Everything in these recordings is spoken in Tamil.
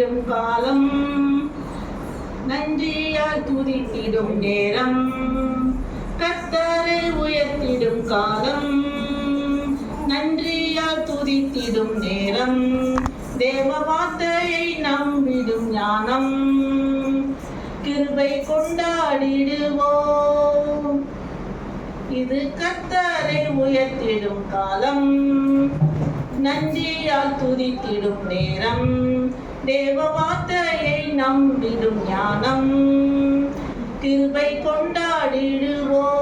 உயர்த்திடும் காலம், நன்றியால் துதித்திடும் நேரம். கர்த்தரை உயர்த்திடும் காலம், நன்றியால் துதித்திடும் நேரம். தேவ வார்த்தையை நம்பிடும் ஞானம், கிருபை கொண்டாடிடுவோம். இது கர்த்தரை உயர்த்திடும் காலம், நன்றியால் துதித்திடும் நேரம். தேவ வார்த்தையை நம்பிடும் ஞானம், கிருபை கொண்டாடிடுவோம்.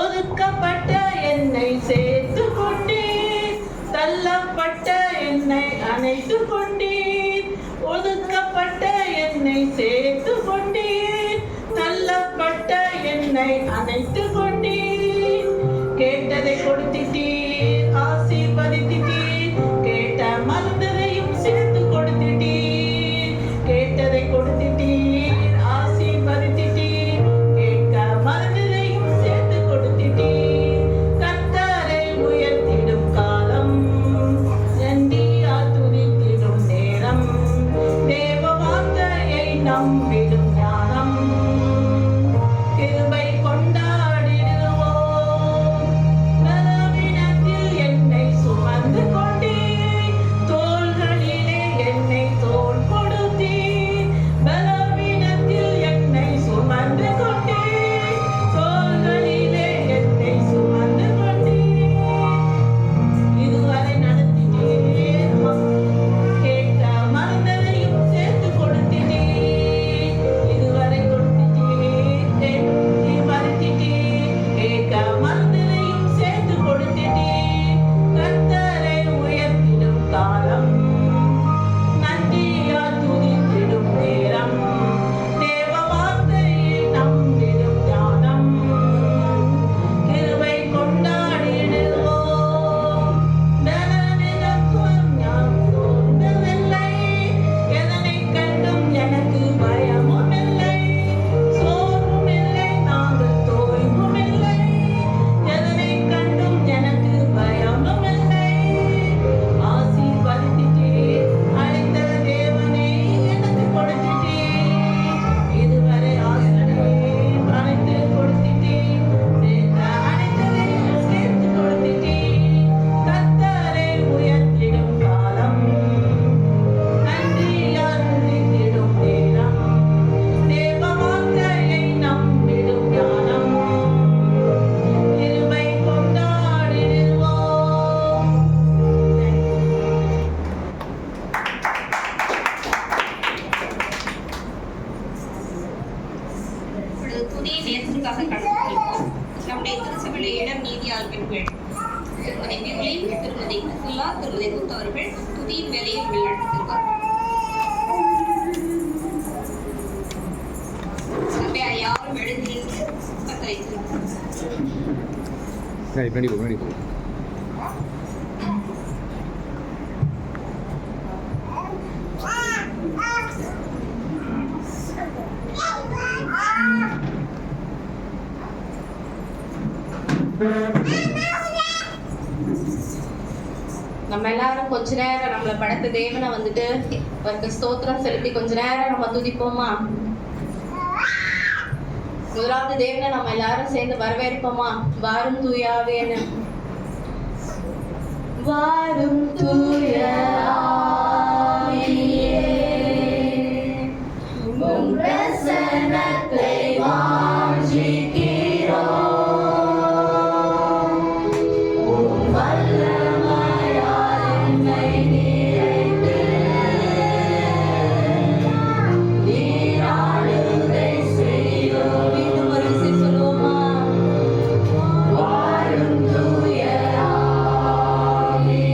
ஒதுக்கப்பட்ட என்னை சேர்த்து கொண்டீர், தள்ளப்பட்ட என்னை அணைத்து கொண்டீர். ஒதுக்கப்பட்ட என்னை சேர்த்து கொண்டீர், தள்ளப்பட்ட என்னை அணைத்து கொண்டீர். கேட்டதை கொடுத்திட்டீர், ஆசீர்வதித்தீர். கேட்ட மருந்ததையும் சேர்த்து கொடுத்திட்டீர். கேட்டதை கொடுத்திட்டீர், ஆசீர்வதித்தீர். கேட்க மருந்ததையும் சேர்த்து கொடுத்திட்டீர். கர்த்தரை உயர்த்திடும் காலம், நன்றியால் துதித்திடும் நேரம். தேவ வார்த்தையை நம்பிடும் ஞானம், கிருபை கொண்டாடிடுவோம். பலவீனத்தில் என்னை சுமந்து கொண்டீர், தோள்களிலே என்னை தோள் கொடுத்தீர். பலவீனத்தில் என்னை சுமந்து கொண்டீர், தோள்களிலே என்னை சுமந்து கொண்டீர். இதுவரை நடத்திட்டீர், கேட்க மறந்ததையும் சேர்த்து கொடுத்திட்டீர். இதுவரை கொடுத்திட்டீர், கேட்டு மறுத்திட்டீர். கேட்க மறந்ததையும் சேர்த்து கொடுத்திட்டீர். கர்த்தரை உயர்த்திடும் காலம், நன்றியால் துதித்திடும் நேரம். தேவ வார்த்தையை நம்பிடும் ஞானம், கிருபை கொண்டாடிடுவோம். பலனெனக்கும் நான் சோர்ந்ததில்லை, எதனைக் கண்டும் எனக்கு பயமும் இல்லை. சோர்வும் இல்லை, நாங்கள் தோய்வும் இல்லை. எதனைக் கண்டும் எனக்கு பயமும் இல்லை. ஆசீர்வதித்தீர், அழைத்த தேவனை எனக்கு கொடுத்திட்டீர். இதுவரை ஆசிரியர் அழைத்து கொடுத்திட்டீர். சேர்த்த அனைத்தையும் சேர்த்து கொடுத்திட்டீர். கர்த்தரை உயர்த்திடும் காலம், நன்றியால் துதித்திடும் நேரம். தேவ வார்த்தையை நம்பிடும் ஞானம், கிருபை கொண்டாடிடுவோம். இப்பொழுது துதியை நேசத்துக்காக கடந்து செல்வோம். நம்முடைய திருச்சபையிலே இடம் நீதியாளர்கள் திருமதி பிபிலி, திருமதி கிறிஸ்துலா, திருமதி ரூத் அவர்கள் துதியின் வேலையை வழிநடத்தி செல்வார்கள். சபையார் யாரும் எழுந்து நின்று கர்த்தரை துதிப்போம். நம்ம எல்லாரும் கொஞ்ச நேரம் நம்மளை படைத்த தேவனை வந்துட்டு அவருக்கு ஸ்தோத்திரம் செலுத்தி கொஞ்ச நேரம் நம்ம துதிப்போமா? முதலாவது தேவனை நம்ம எல்லாரும் சேர்ந்து வரவேற்போமா? வாரும் தூயாவேன்னு. வாரும் தூய ஆவியே, உம் பிரசன்னத்தை வாஞ்சிக்கிறோம். உம் வல்லமையால் என்னை நிறைத்து நீர் ஆளுகை செய்யும். மீண்டும் ஒரு விசை சொல்லுவோமா? வாரும் தூய ஆவியே,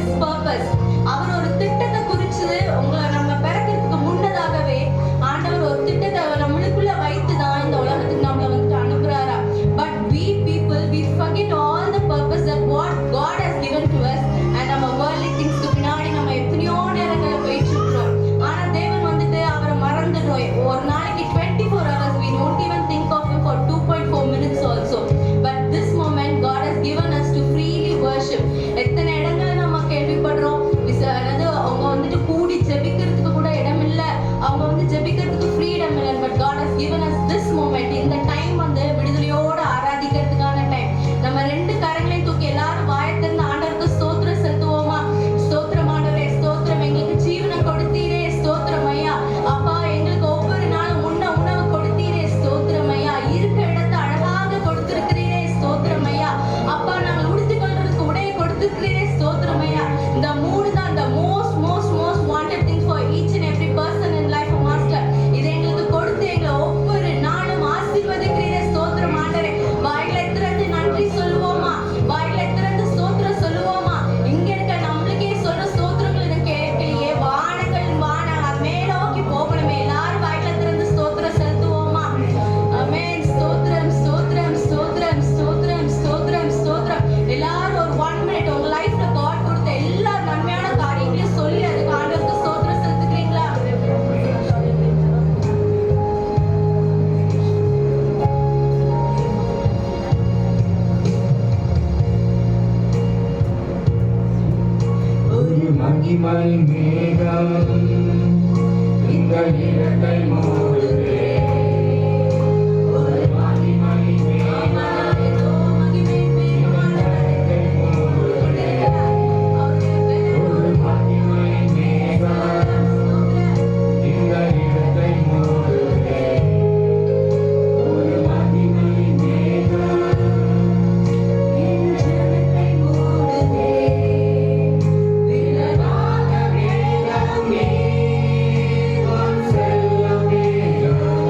His purpose. அவர் ஒரு திட்டத்தை குறிச்சு உங்களை நம்ம பிறக்கிறதுக்கு முன்னதாகவே ஆண்டவர் ஒரு திட்டத்தை நம்மளுக்குள்ள வைத்து தான் இந்த உலகத்துக்கு நம்மளை வந்துட்டு அனுப்புறாரா. But we people, we forget all the purpose that what God has given to us, and நம்ம worldly things பின்னாடி நம்ம எத்தனையோ நேரங்களில் போயிட்டு இருக்கிறோம். ஆனா தேவன் வந்துட்டு அவரை மறந்துடுறோம். ஒரு நாளைக்கு 24 hours we don't even think of him for 2.4 minutes also. But this moment God has given us to freely worship. எத்தனை இடங்களை நம்ம கேள்விப்படுறோம், அதாவது அவங்க வந்துட்டு கூடி ஜெபிக்கிறதுக்கு கூட இடம் இல்ல, அவங்க வந்து ஜெபிக்கிறதுக்கு ஃப்ரீடம் இல்லை. But God has given us this moment. இந்த டைம் வந்து விடுதலையோட ஆராதிக்கிறதுக்கான டைம். நம்ம ரெண்டு கரங்களையும் தூக்கி எல்லாரும் வாயத்திலிருந்து ஆண்டவருக்கு ஸ்தோத்திரம் செலுத்துவோமா? ஸ்தோத்திரம் ஆண்டவரே, ஸ்தோத்திரம், எங்களுக்கு ஜீவனை கொடுத்தீரே, ஸ்தோத்திரம் ஐயா. அப்பா, எங்களுக்கு ஒவ்வொரு நாளும் உண்ண உணவு கொடுத்தீரே, ஸ்தோத்திரம் ஐயா. இருக்க இடத்தை அழகாக கொடுத்திருக்கிறீரே, ஸ்தோத்திரம் ஐயா. அப்பா, நாங்கள் உடுத்திக் கொள்றதுக்கு உடையை கொடுத்திருக்கிறீரே, ஸ்தோத்திரம் ஐயா. இந்த மூணு தான் the most wanted things for each and every person in life, master. இதை எங்களுக்கு கொடுத்து எங்களை ஒவ்வொரு நாளும் ஆசீர்வதிக்கிறீரே, ஸ்தோத்திரம் ஆண்டவரே. வாயில திறந்து நன்றி சொல்லுவோமா? வாயில திறந்து ஸ்தோத்திரம் சொல்லுவோமா? இங்க இருக்க நம்மளுக்கே சொல்ற ஸ்தோத்திரங்கள் எனக்கு கேட்கலையே. வானங்கள் மேலோக்கி போகணுமே. எல்லாரும் வாயில திறந்து ஸ்தோத்திரம் செலுத்துவோமா? ஆமென். ஸ்தோத்திரம், ஸ்தோத்திரம், ஸ்தோத்திரம், ஸ்தோத்திரம், ஸ்தோத்திரம், ஸ்தோத்திரம். எல்லாரும் ஒரு 1 minute உங்க லைஃப்ல God கொடுத்த எல்லா நன்மையான காரியங்களையும் சொல்லி அதுக்கு ஆண்டவருக்கு ஸ்தோத்திரம் செலுத்துக்கிறீங்களா? ஒரு மகிமை மேகம் இந்த இடத்தை மூடுதே. ஒரு மகிமை மேகம் இந்த இடத்தை மூடுதே. ஒரு மகிமை மேகம் இந்த இடத்தை மூடுதே. ஒரு மகிமை மேகம் இந்த இடத்தை மூடுதே. விலகாத மேகம் நீ, உன் செல்ல மேகம்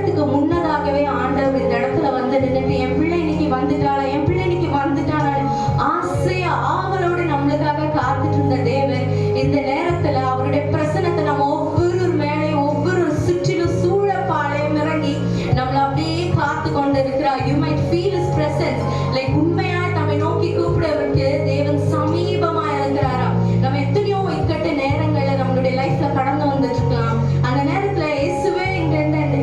நேரத்துக்கு முன்னதாகவே ஆண்டவர் இந்த இடத்துல வந்து நின்னுட்டு என் பிள்ளை இன்னைக்கு வந்துட்டாளா, என் பிள்ளை இன்னைக்கு வந்துட்டாளா ஆசையா ஆவலோடு நம்மளுக்காக காத்துட்டு இருந்த தேவன் இந்த நேரத்துல அவருடைய பிரசன்னத்தை நம்ம ஒவ்வொரு மேலையும் ஒவ்வொரு சுற்றிலும் சூழ பாளையம் இறங்கி நம்மள அப்படியே காத்து கொண்டு இருக்கிறார். You might feel his presence. Like உண்மையா நம்மை நோக்கி கூப்பிடுறவருக்கு தேவன் சமீபமா இருக்கிறாரா. நம்ம எத்தனையோ இக்கட்டு நேரங்கள்ல நம்மளுடைய லைஃப்ல கடந்து வந்துட்டு இருக்கலாம். அந்த நேரத்துல இயேசுவே இங்க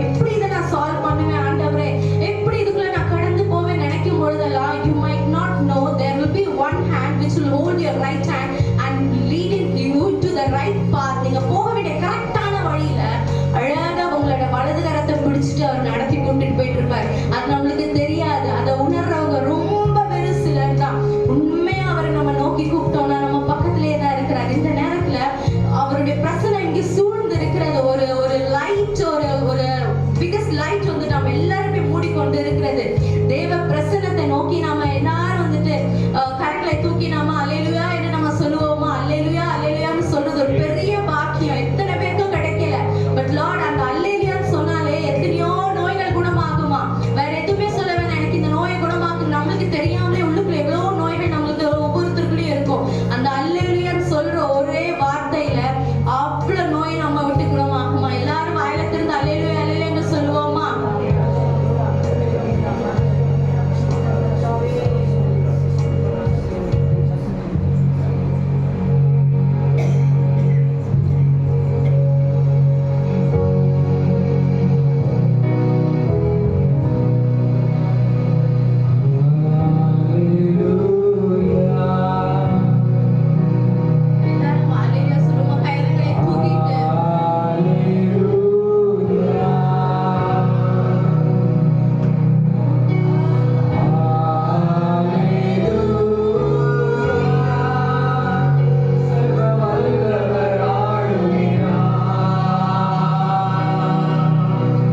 எப்படி இதை நான் சால்வ் பண்ணுவேன் ஆண்டவரே, எப்படி இதுக்குள்ள நான் கடந்து போவேன் நினைக்கும் பொழுதெல்லாம் you might not know there will be one hand which will hold your right hand and leading you to the right path. நீங்க போக வேண்டிய கரெக்டான வழியில அழகா உங்களோட வலது கரத்தை பிடிச்சிட்டு அவர் நடத்தி கொண்டுட்டு போயிட்டு இருப்பார். அது நம்மளுக்கு தெரியாது. அதை உணர்றவங்க ரொம்ப வெறும் சிலர் தான். உண்மையா அவரை நம்ம நோக்கி கூப்பிட்டோம்னா நம்ம பக்கத்திலேயே தான் இருக்கிறார். இந்த நேரத்துல அவருடைய பிரசன்னம் இங்க சூழ்ந்து இருக்கிறது ஒரு லைட், ஒரு பிகஸ்ட் லைட் வந்து நம்ம எல்லாருமே மூடிக்கொண்டு இருக்கிறது. தேவ பிரசன்னத்தை நோக்கி நாம எல்லாரும் வந்துட்டு கரங்களை தூக்கி நாம அல்லேலூயா என்று நம்ம சொல்லுவோமா, அல்லேலூயா அல்லேலூயான்னு சொல்றது ஒரு பெரிய பாக்கியம். எத்தனை பேருக்கும் கிடைக்கல. பட் லார்ட் அந்த அல்லேலூயான்னு சொன்னாலே எத்தனையோ நோய்கள் குணமாகுமா. வேற எதுவுமே சொல்ல வேணாம், எனக்கு இந்த நோயை குணமாக்கும். நம்மளுக்கு தெரியாமலே உள்ளுக்குள்ள எவ்வளவு நோய்கள் நம்மளுக்கு ஒவ்வொருத்தருக்குள்ளயும் இருக்கும். அந்த அல்லேலூயான்னு சொல்ற ஒரே வார்த்தையில அவ்வளவு நோய் நம்ம விட்டு குணமாகுமா. எல்லாரும் வாயில திறந்து அல்லேலூயா அல்லேலூயான்னு சொல்லுவோமா. எல்லாரும் அல்லேலூயா சொல்லுமா. கைகளை தூக்கிட்டு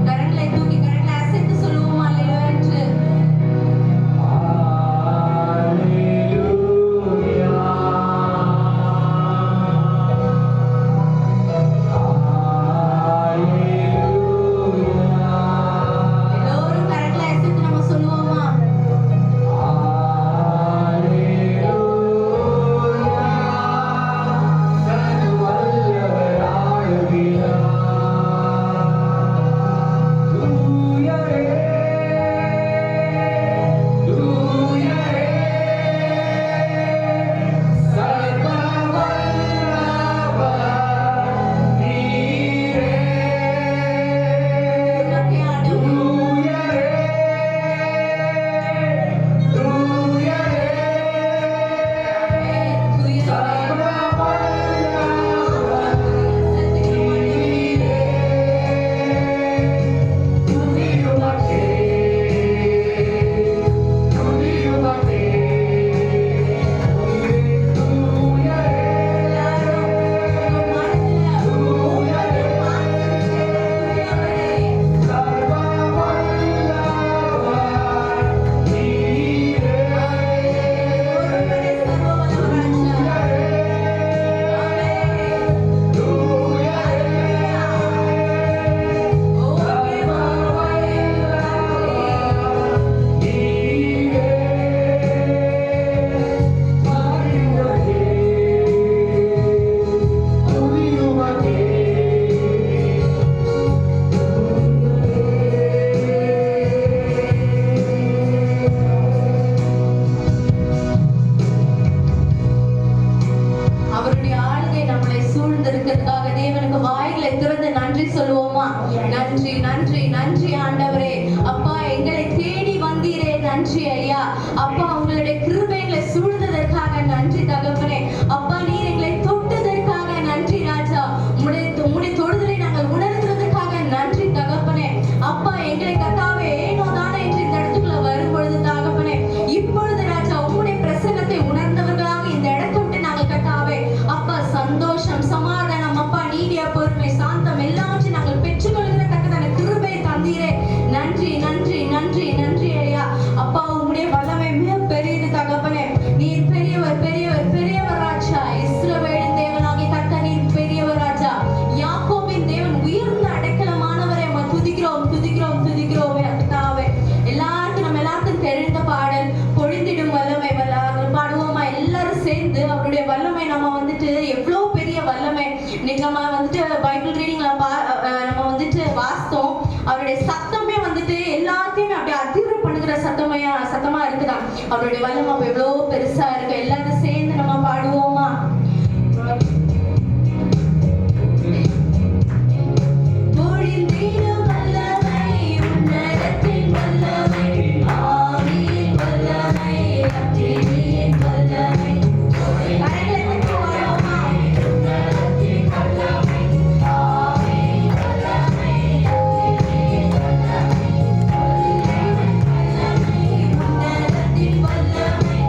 கரங்களை தூக்கி கரங்களை அசைத்து சொல்லுவோமா அல்லேலூயா என்று. எல்லோரும் கரங்களை அசைத்து நம்ம சொல்லுவோமா. உமக்கே ஆண்டவரே. அவருடைய ஆளுகை நம்மளை சூழ்ந்திருக்கிறதுக்காக தேவனுக்கு வாய்களை திறந்து நன்றி சொல்லுவோமா. நன்றி நன்றி நன்றி ஆண்டவரே. அப்பா எங்களை தேடி வந்தீரே, நன்றி ஐயா. அப்பா உங்களுடைய கிருபைகளை சூழ்ந்ததற்காக நன்றி தகப்பனே. அப்பா நீர் எங்களை தொட்டதற்காக நன்றி ராஜா. உம்முடைய தொடுதலை நாங்கள் உணர்ந்ததற்காக நன்றி தகப்பனே. அப்பா எங்களை கத்தாவே ஏனோ தானே என்று இந்த இடத்துக்குள்ள வரும் பொழுது தகப்பனே இப்பொழுது ராஜா உம்முடைய பிரசன்னத்தை உணர்ந்தவர்களாக இந்த இடத்தை விட்டு நாங்கள் கத்தாவே அப்பா சந்தோஷம் சமாதானம் அப்பா நீடிய பொறுமை சாந்தம் எல்லாவற்றையும் நாங்கள் பெற்றுக்கொள்கிறதற்கான கிருபை தந்தீரே. அவருடைய சத்தமே வந்துட்டு எல்லாத்தையுமே அப்படியே அதிர பண்ணுகிற சத்தமா இருக்குதான். அவருடைய வல்லமை அப்ப எவ்வளவு பெருசா இருக்கு. எல்லாரும் சேர்ந்து நம்ம பாடுவோமா? பொழிந்திடும் வல்லமை, உன்னதத்தின் வல்லமை, ஆவியின் வல்லமை, அக்கினியின் வல்லமை. கரங்களை தட்டி பாடுவோமா? உன்னதத்தின் வல்லமை, ஆவியின் வல்லமை, அக்கினியின் வல்லமை, உன்னதத்தின் வல்லமை,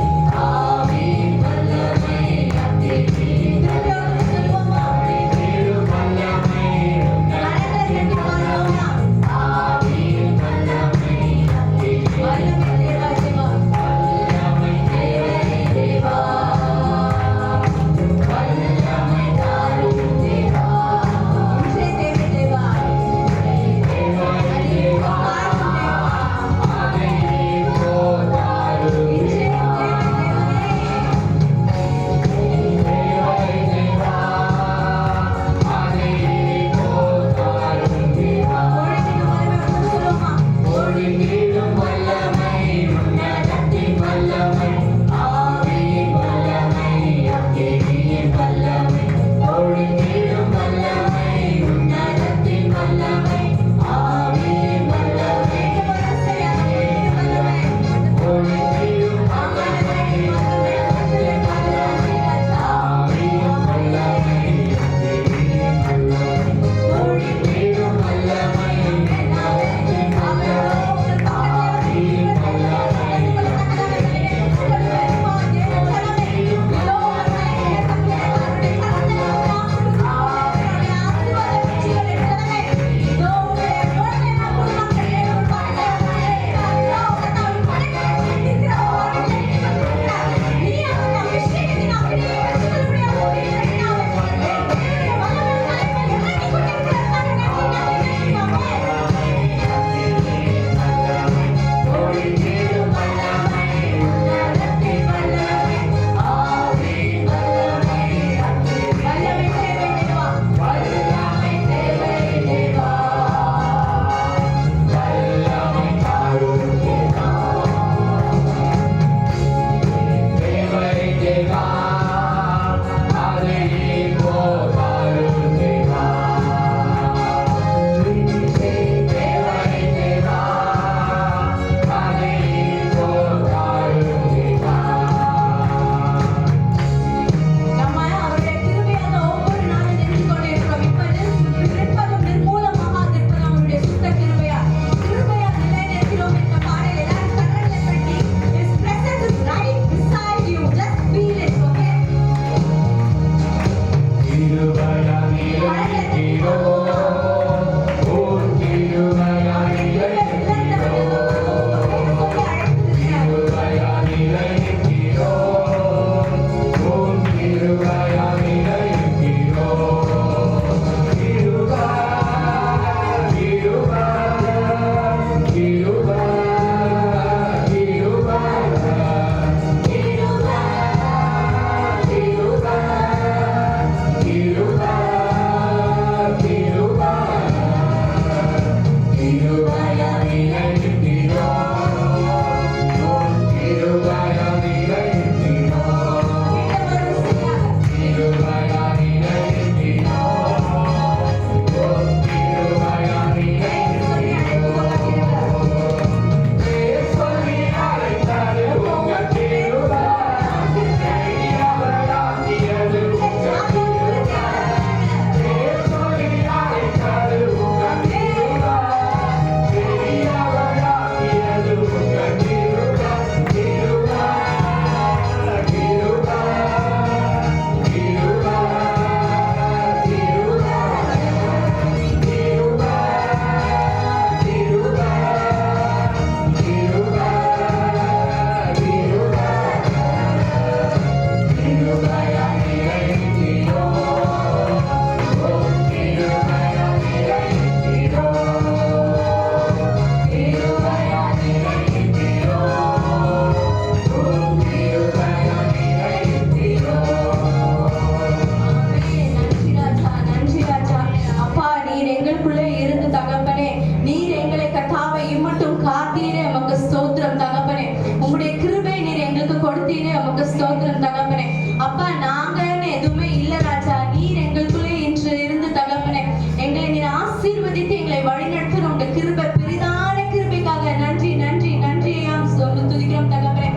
கொடுத்தீரே உமக்கு ஸ்தோத்திரம் தகப்பனே. அப்பா நாங்கன்னு எதுவுமே இல்ல ராஜா, நீர் எங்களுக்குள்ளே இன்று இருந்து தகப்பனே எங்களை நீர் ஆசீர்வதித்து எங்களை வழிநடத்துற உங்க கிருபை பெரிதான கிருபைக்காக நன்றி நன்றி நன்றி சொல்லி துதிக்கிறோம் தகப்பனே.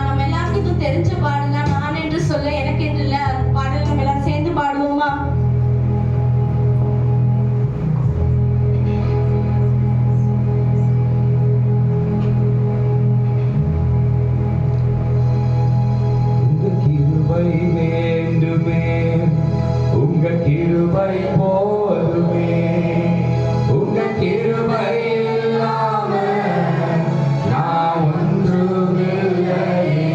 நம்ம எல்லாருக்கும் தெரிஞ்ச பாடல் தான், நான் என்று சொல்ல எனக்கு என்று இல்ல. பாடல் நம்ம எல்லாம் சேர்ந்து பாடுவோமா? வேண்டுமே உங்க கிருபை போதுமே, உங்க கிருபை இல்லாம நான் ஒன்றுமில்லையே.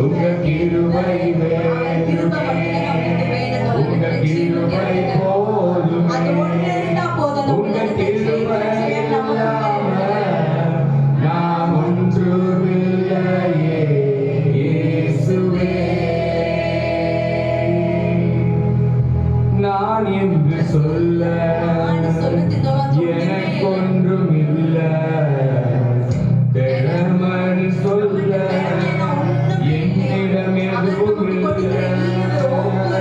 உங்க கிருபை வேண்டுமே, உங்க கிருபை போதுமே, உங்க கிருபை இல்லாம நான் ஒன்றுமில்லையே. நான் என்று சொல்ல எனக்கு ஒன்றும் இல்ல, பெருமன் சொல்ல என்னிடம் எதுவும் இல்லை. நான் என்று சொல்ல எனக்கு ஒன்றும் இல்ல, பெருமன் சொல்ல என்னிடம் எதுவும் இல்லை.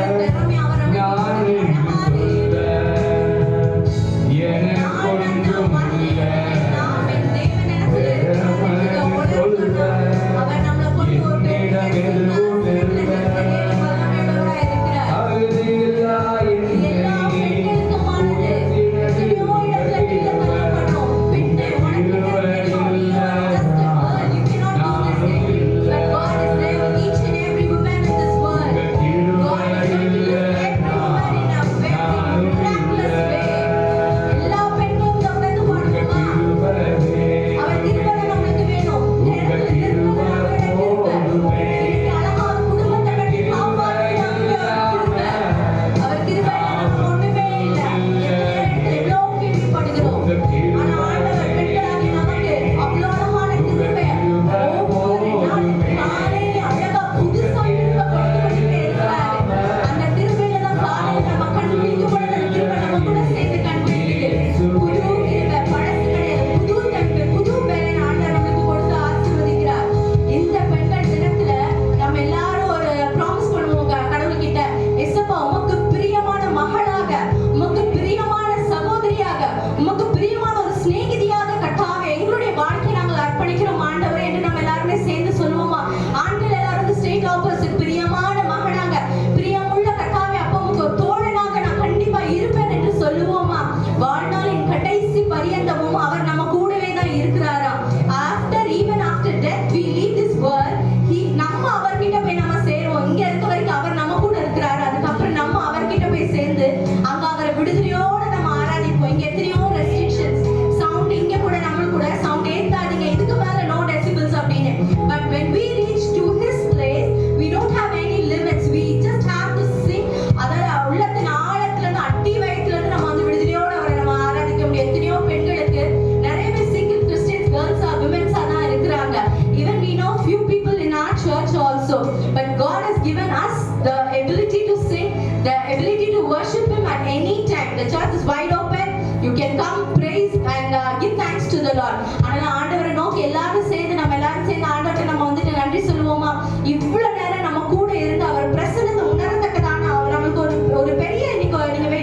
இவ்வளவு நேரம் நம்ம கூட இருந்து அவர் பிரசன்னத்தை உணரத்தக்கதான அவர் நமக்கு ஒரு பெரிய நீங்க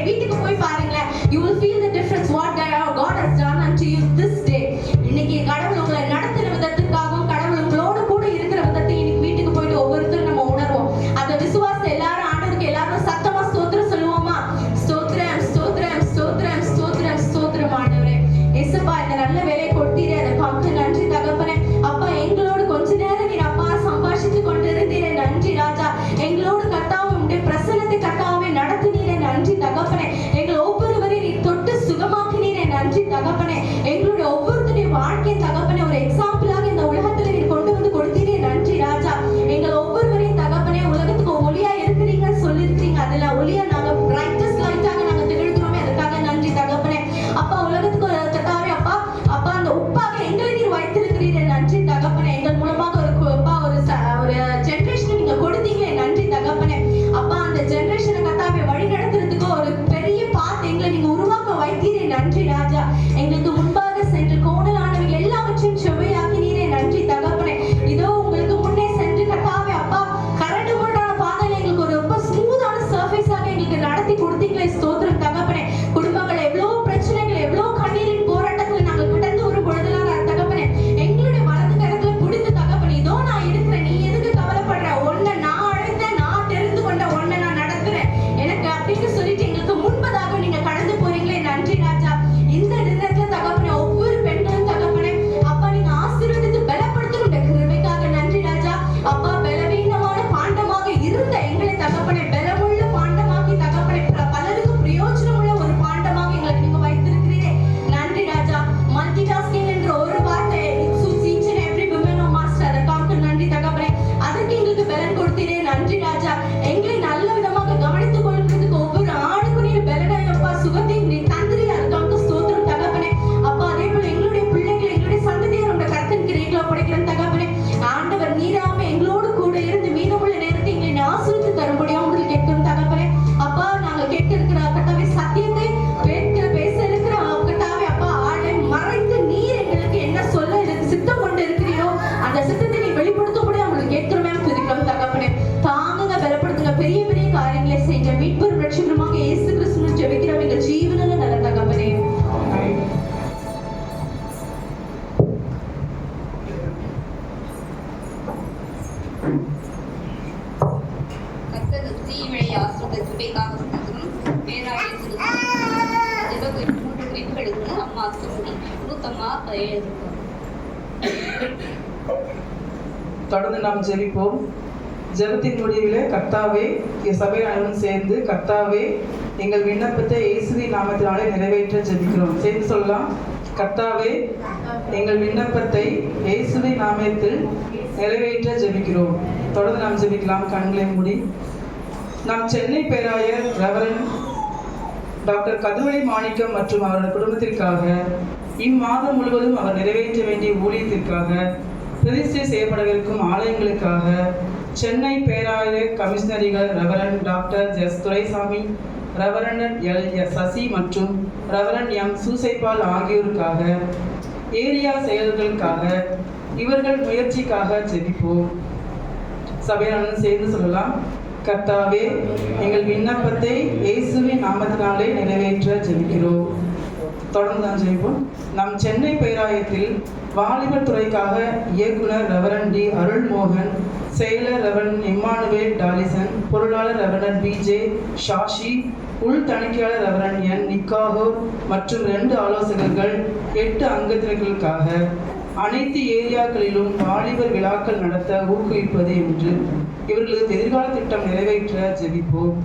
வீட்டுக்கு போய் பாருங்களேன், you will feel the difference what God has done unto you this day. இன்னைக்கு கடவுள் உங்களை நடத்துற விதத்துக்காகவும் கடவுள் உங்களோட கூட இருக்கிற விதத்தை இன்னைக்கு வீட்டுக்கு போயிட்டு ஒவ்வொருத்தரும் நம்ம உணர்வோம். அந்த விசுவாசத்தை எல்லாரும் ஆண்டவருக்கு எல்லாரும் சத்தமா ஸ்தோத்திரம் சொல்லுவோமா? ஸ்தோத்திரம் ஸ்தோத்திரம் ஸ்தோத்திரம் ஸ்தோத்திரம் ஸ்தோத்திரம் ஆண்டவரே. இயேசுப்பா இந்த நல்ல வேலையை கொடுத்தீரே எழுதியிருக்கோம். தொடர்ந்து நாம் ஜெபிப்போம். ஜெபத்தின் முடிவிலே கர்த்தாவே சபை அனைவரும் சேர்ந்து கர்த்தாவே எங்கள் விண்ணப்பத்தை இயேசுவின் நாமத்தினாலே நிறைவேற்ற ஜெபிக்கிறோம். சேர்ந்து சொல்லலாம். கர்த்தாவே எங்கள் விண்ணப்பத்தை இயேசுவின் நாமத்தில் நிறைவேற்ற ஜெபிக்கிறோம். தொடர்ந்து நாம் ஜெபிக்கலாம். கண்களை மூடி. நாம் சென்னை பேராயர் ரெவரண்ட் டாக்டர் கதுவளி மாணிக்கம் மற்றும் அவரது குடும்பத்திற்காக இம்மாதம் முழுவதும் அவர் நிறைவேற்ற வேண்டிய ஊழியத்திற்காக பிரதிஷ்டை செய்யப்படவிருக்கும் ஆலயங்களுக்காக சென்னை பேராயர் கமிஷனரிகள் reverend doctor S Duraisamy, reverend L S Sasi மற்றும் ரெவரண்ட் எம் சூசைபால் ஆகியோருக்காக ஏரியா செயல்களுக்காக இவர்கள் முயற்சிக்காக ஜெபிப்போம். சபையாளர்கள் சேர்ந்து சொல்லலாம். கர்த்தாவே எங்கள் விண்ணப்பத்தை இயேசுவின் நாமத்தினாலே நிறைவேற்ற ஜெபிக்கிறோம். தொடர்ந்து தான் ஜெபிப்போம். நம் சென்னை பேராயத்தில் வாலிபர் துறைக்காக இயக்குனர் ரெவரண்ட் டி அருள்மோகன், செயலர் ரெவரண்ட் இம்மானுவேல் டாலிசன், பொருளாளர் ரெவரண்ட் பிஜே ஷாஷி, உள் தணிக்கையாளர் ரெவரண்ட் என் நிக்காகோர் மற்றும் 2 ஆலோசகர்கள் 8 அங்கத்தினர்களுக்காக அனைத்து ஏரியாக்களிலும் வாலிபர் விழாக்கள் நடத்த ஊக்குவிப்பது என்று இவர்களது எதிர்கால திட்டம் நிறைவேற்ற ஜெபிப்போம்.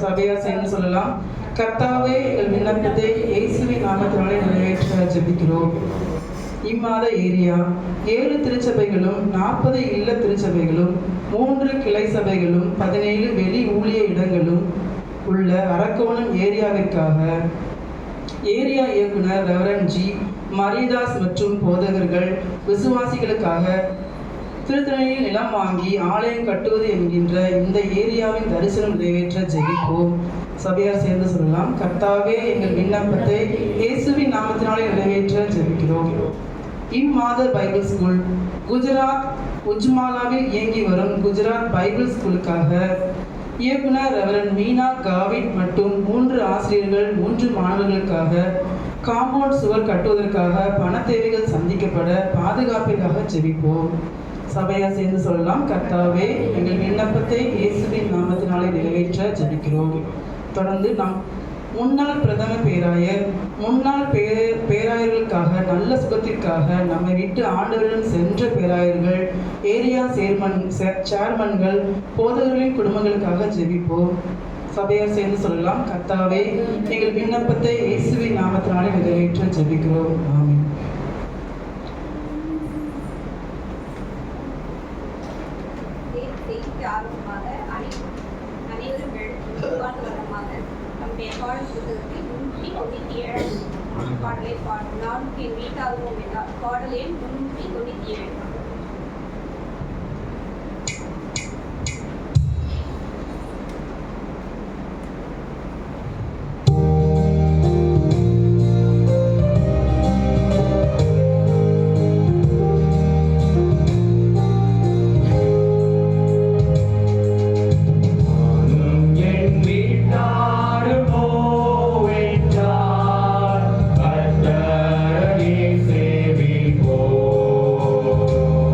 சபையார் சேர்ந்து சொல்லலாம். கர்த்தாவே எங்கள் விண்ணப்பத்தை இயேசுவின் நாமத்தினாலே நிறைவேற்ற ஜெபிக்கிறோம். இம்மாத ஏரியா 7 திருச்சபைகளும் 40 இல்ல திருச்சபைகளும் 3 கிளை சபைகளும் 17 வெளி ஊழிய இடங்களும் உள்ள அரக்கோணம் ஏரியாவிற்காக ஏரியா இயக்குனர் ரெவரண்ட் ஜி மரியதாஸ் மற்றும் போதகர்கள் விசுவாசிகளுக்காக திருத்தணியில் நிலம் வாங்கி ஆலயம் கட்டுவது என்கின்ற இந்த ஏரியாவின் தரிசனம் நிறைவேற்ற ஜெபிப்போம். சபையார் சேர்ந்து சொல்லலாம். கர்த்தாவே எங்கள் விண்ணப்பத்தை இயேசுவின் நாமத்தினாலே நிறைவேற்ற ஜெபிக்கிறோம். இம்மாத பைபிள் ஸ்கூல் குஜராத் உஜ்மாலாவில் இயங்கி வரும் குஜராத் பைபிள் ஸ்கூலுக்காக இயக்குனர் ரெவரண்ட் மீனா காவிட் மற்றும் 3 ஆசிரியர்கள் 3 மாணவர்களுக்காக காம்பவுண்ட் சுவர் கட்டுவதற்காக பண தேவைகள் சந்திக்கப்பட பாதுகாப்பிற்காக ஜெபிப்போம். சபையார் சேர்ந்து சொல்லலாம். கர்த்தாவே எங்கள் விண்ணப்பத்தை இயேசுவின் நாமத்தினாலே நிறைவேற்ற ஜெபிக்கிறோம். தொடர்ந்து நாம் முன்னாள் பிரதம பேராயர் முன்னாள் பேராயர்களுக்காக நல்ல சுகத்திற்காக நம்மை விட்டு ஆண்டவரிடம் சென்ற பேராயர்கள் ஏரியா சேர்மன்கள் போதகர்களின் குடும்பங்களுக்காக ஜெபிப்போம். சபையார் சேர்ந்து சொல்லலாம். கர்த்தாவே எங்கள் விண்ணப்பத்தை இயேசுவின் நாமத்தினாலே நிறைவேற்ற ஜெபிக்கிறோம். ஆமென். அனைவரும் நம்முடைய பாடல் புத்தகத்தில் 397 பாடலை பாடும். நான்கு என் வீட்டாகவும் என்றால் பாடல் எண் 397. Oh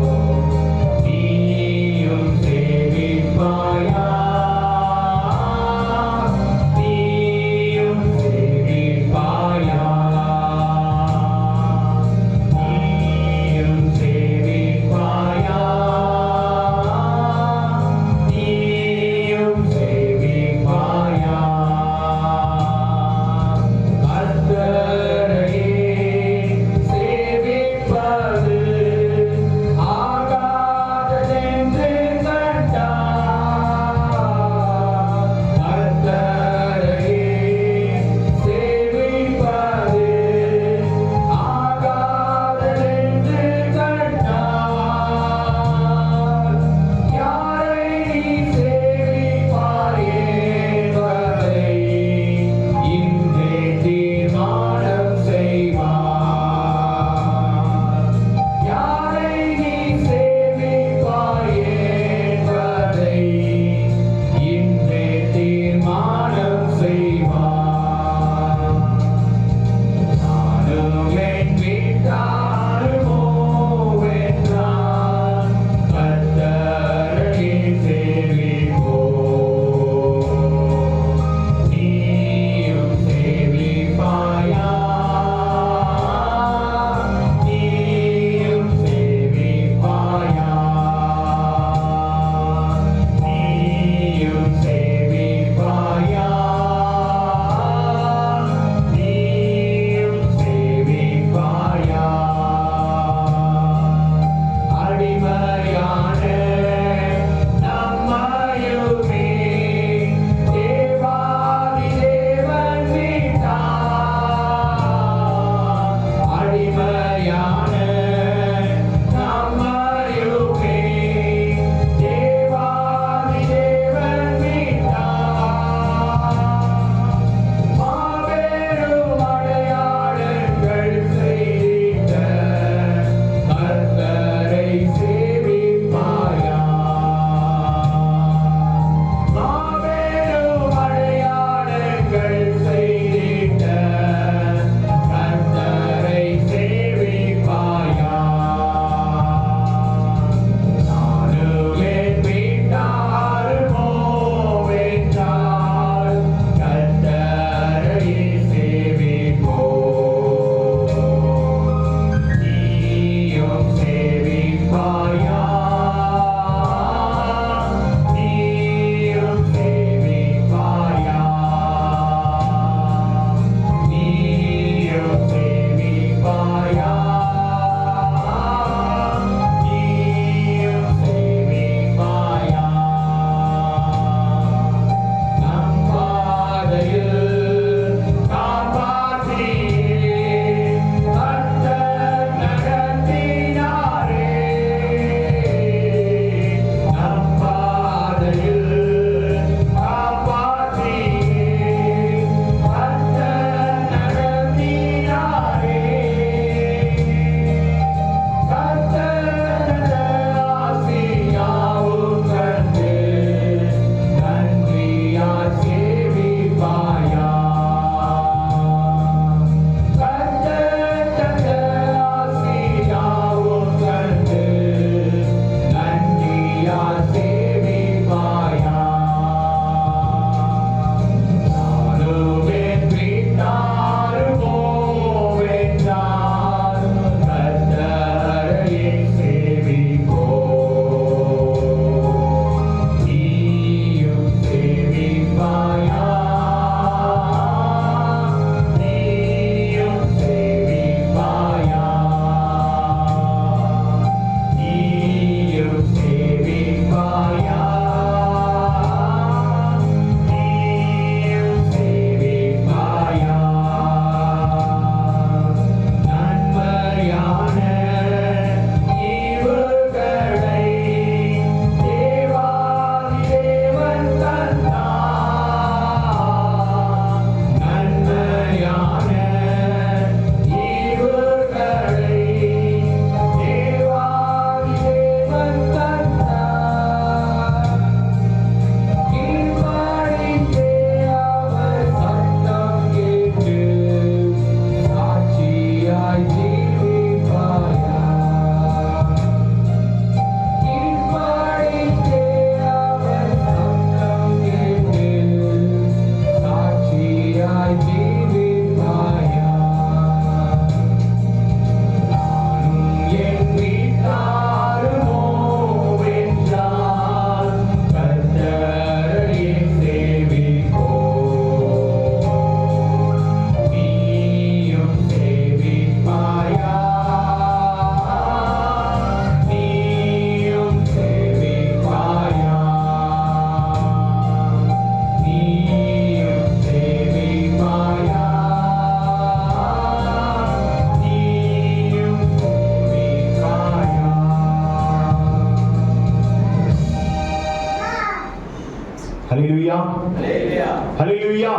ஹalleluya ஹalleluya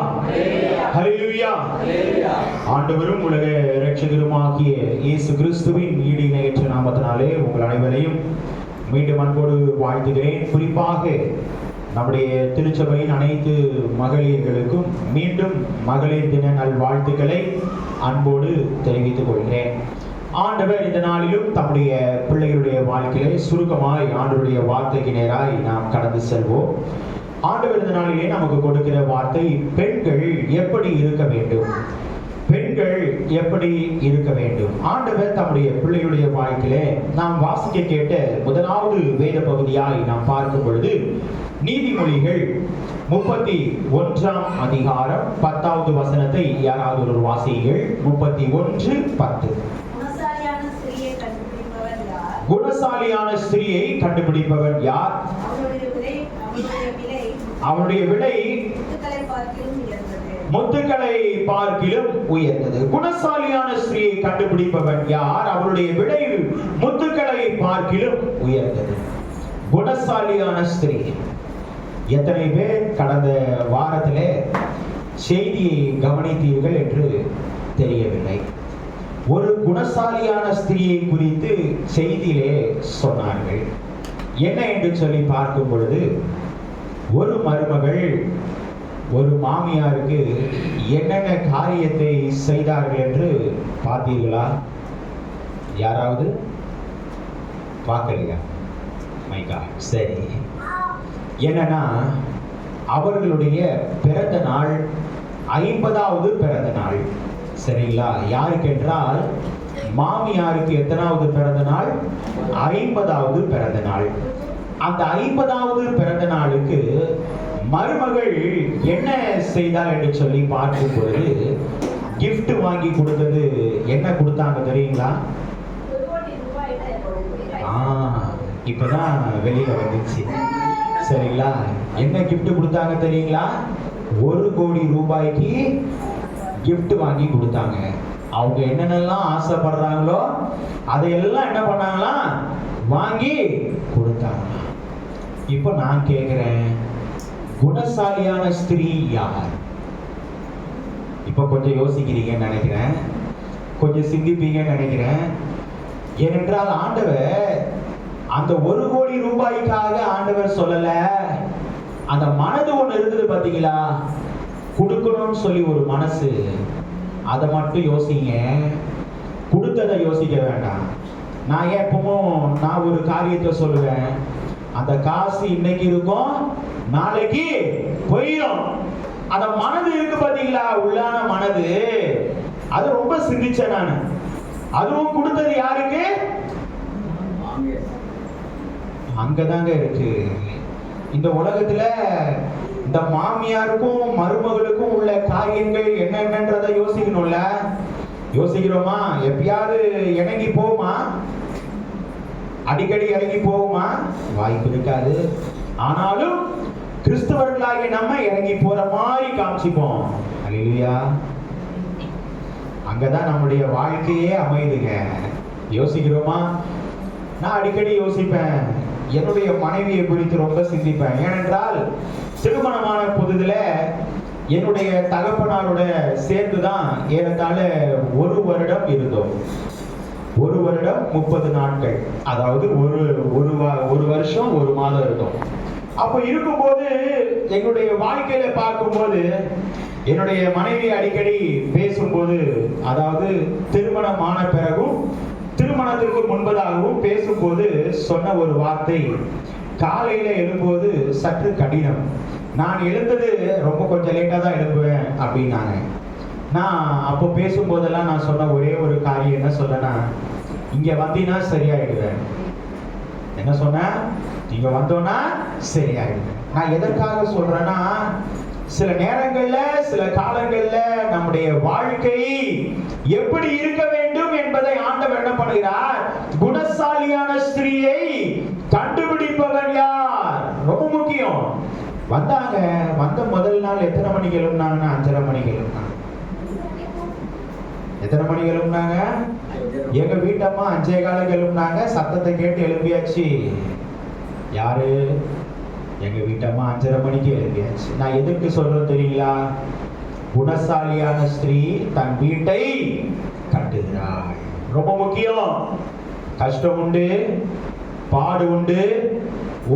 ஹalleluya. ஆண்டவரும் உலக இரட்சகருமாகிய இயேசு கிறிஸ்துவின் ஈடு இணையற்ற நாமத்தினாலே உங்கள் அனைவரையும் மீண்டும் அன்போடு வாழ்த்துகிறேன். குறிப்பாக நம்முடைய திருச்சபையின் அனைத்து மகளிர்களுக்கும் மீண்டும் மகளிர் தின நல்வாழ்த்துக்களை அன்போடு தெரிவித்துக் கொள்கிறேன். ஆண்டவர் இந்த நாளிலும் தம்முடைய பிள்ளைகளுடைய வாழ்க்கையிலே சுருக்கமாய் ஆண்டவருடைய வார்த்தைக்கு நேராய் நாம் கடந்து செல்வோம். ஆண்டவர் இந்த நாளிலே நமக்கு கொடுக்கிற வார்த்தை, பெண்கள் எப்படி இருக்க வேண்டும், பெண்கள் எப்படி இருக்க வேண்டும். ஆண்டவர் தம்முடைய பிள்ளைகளுடைய வாழ்க்கையிலே நாம் வாசிக்க கேட்ட முதலாவது வேத பகுதியாய் நாம் பார்க்கும் பொழுது நீதிமொழிகள் 31 அதிகாரம் 10வது வசனத்தை யாராவது ஒரு வாசியுங்கள். 31:10. குணசாலியான ஸ்திரியை கண்டுபிடிப்பவன் யார்? அவனுடைய விலை முத்துக்களை பார்க்கிலும் உயர்ந்தது. குணசாலியான ஸ்திரியை கண்டுபிடிப்பவன் யார்? அவருடைய விலை முத்துக்களை பார்க்கிலும் உயர்ந்தது. குணசாலியான ஸ்திரீ. எத்தனை பேர் கடந்த வாரத்திலே செய்தியை கவனித்தீர்கள் என்று தெரியவில்லை. ஒரு குணசாலியான ஸ்திரியை குறித்து செய்தியிலே சொன்னார்கள். என்ன என்று சொல்லி பார்க்கும் பொழுது, ஒரு மருமகள் ஒரு மாமியாருக்கு என்னென்ன காரியத்தை செய்தார்கள் என்று பார்த்தீர்களா? யாராவது பார்க்கலையா? மைக்கா, சரி. என்னன்னா, அவர்களுடைய பிறந்த நாள் 50வது பிறந்த நாள். சரிங்களா? யாருக்கு என்றால் மாமியாருக்கு எத்தனாவது பிறந்த நாள்? 50வது பிறந்த நாள். அந்த 50வது பிறந்த நாளுக்கு மருமகள் என்ன செய்தாள் என்று சொல்லி பார்க்கும் பொழுது, gift வாங்கி கொடுத்தது. என்ன கொடுத்தாங்க தெரியுங்களா? இப்பதான் வெளியில வந்துச்சு. சரிங்களா? என்ன gift கொடுத்தாங்க தெரியுங்களா? 1 கோடி ரூபாய்க்கு gift வாங்கி கொடுத்தாங்க. அவங்க என்னென்னலாம் ஆசைப்படுறாங்களோ அதையெல்லாம் என்ன பண்ணாங்களா? வாங்கி கொடுத்தாங்க. இப்போ நான் கேட்கிறேன், குணசாலியான ஸ்திரீ யார்? இப்போ கொஞ்சம் யோசிக்கிறீங்கன்னு நினைக்கிறேன், கொஞ்சம் சிந்திப்பீங்கன்னு நினைக்கிறேன். ஏனென்றால் ஆண்டவர் அந்த 1 கோடி ரூபாய்க்காக ஆண்டவர் சொல்லல. அந்த மனது ஒண்ணு இருக்குது பாத்தீங்களா? கொடுக்கணும்னு சொல்லி ஒரு மனசு. அதை மட்டும் யோசிங்க, கொடுத்ததை யோசிக்க வேண்டாம். நான் எப்பவும் ஒரு காரியத்தை சொல்லுவேன், அந்த காசு இன்னைக்கு இருக்கும், நாளைக்கு போயிடும். அந்த மனது இருக்கு பாத்தீங்களா, உள்ளான மனது, அது ரொம்ப சிந்திச்சேன் நான். அதுவும் கொடுத்தது யாருக்கு? அங்கதாங்க இருக்கு. இந்த உலகத்துல இந்த மாமியாருக்கும் மருமகளுக்கும் உள்ள காரியங்கள் என்னென்னன்றதை யோசிக்கணும்ல. யோசிக்கிறோமா? எப்பயாவது இறங்கி போகுமா? அடிக்கடி இறங்கி போகுமா? வாய்ப்பு இருக்காது. ஆனாலும் கிறிஸ்தவர்களாகிய நம்ம இறங்கி போற மாதிரி காமிச்சிப்போம். அல்லேலூயா. அங்கதான் நம்முடைய வாழ்க்கையே அமையுதுங்க. யோசிக்கிறோமா? நான் அடிக்கடி யோசிப்பேன், என்னுடைய மனைவியை குறித்து ரொம்ப சிந்திப்பேன். ஏனென்றால் திருமணமான புதுதுல என்னுடைய தகப்பனாரோட சேர்ந்துதான் ஏறத்தாழ 1 வருடம் இருந்தோம். 1 வருடம் 30 நாட்கள், அதாவது ஒரு வருஷம் 1 மாதம் இருந்தோம். அப்போ இருக்கும்போது எங்களுடைய வாழ்க்கையில பார்க்கும்போது என்னுடைய மனைவி அடிக்கடி பேசும்போது, அதாவது திருமணமான பிறகும் திருமணத்திற்கு முன்பதாகவும் பேசும்போது சொன்ன ஒரு வார்த்தை, காலையில எழும்போது சற்று கடினம். நான் எழுந்தது ரொம்ப கொஞ்சம் லேட்டா தான் எழும்புவேன் அப்படின்னாங்க. நான் அப்போ பேசும்போதெல்லாம் நான் சொன்ன ஒரே ஒரு காரியம் என்ன சொன்னேன்னா, இங்க வந்தீங்கன்னா சரியாயிடுவேன். என்ன சொன்ன? இங்க வந்தோன்னா சரியாயிடுவேன். நான் எதற்காக சொல்றேன்னா, சில நேரங்கள்ல சில காலங்கள்ல நம்முடைய வாழ்க்கை எப்படி இருக்க வேண்டும் என்பதை ஆண்டவர் என்ன பண்ணுகிறார்? குணசாலியான ஸ்திரீயை கண்டுபிடிப்பவன் யார்? ரொம்ப முக்கியம். வந்தாங்க, வந்த முதல் நாள் எத்தனை மணிக்கு எழுந்தாங்கன்னா 5:30 மணிக்கு எழுந்தாங்க. எத்தனை மணிக்கு எழுந்தாங்க? எங்க வீட்டம்மா 5:15 எழுந்தாங்க. சத்தத்தை கேட்டு எழுப்பியாச்சு. யாரு? எங்க வீட்டம்மா 5:30 மணிக்கு எழுப்பியாச்சு. நான் எதுக்கு சொல்றேன் தெரியுங்களா? குணசாலியான ஸ்திரீ தன் வீட்டை கட்டுகிறாள். ரொம்ப முக்கியம். கஷ்டம் உண்டு, பாடு உண்டு,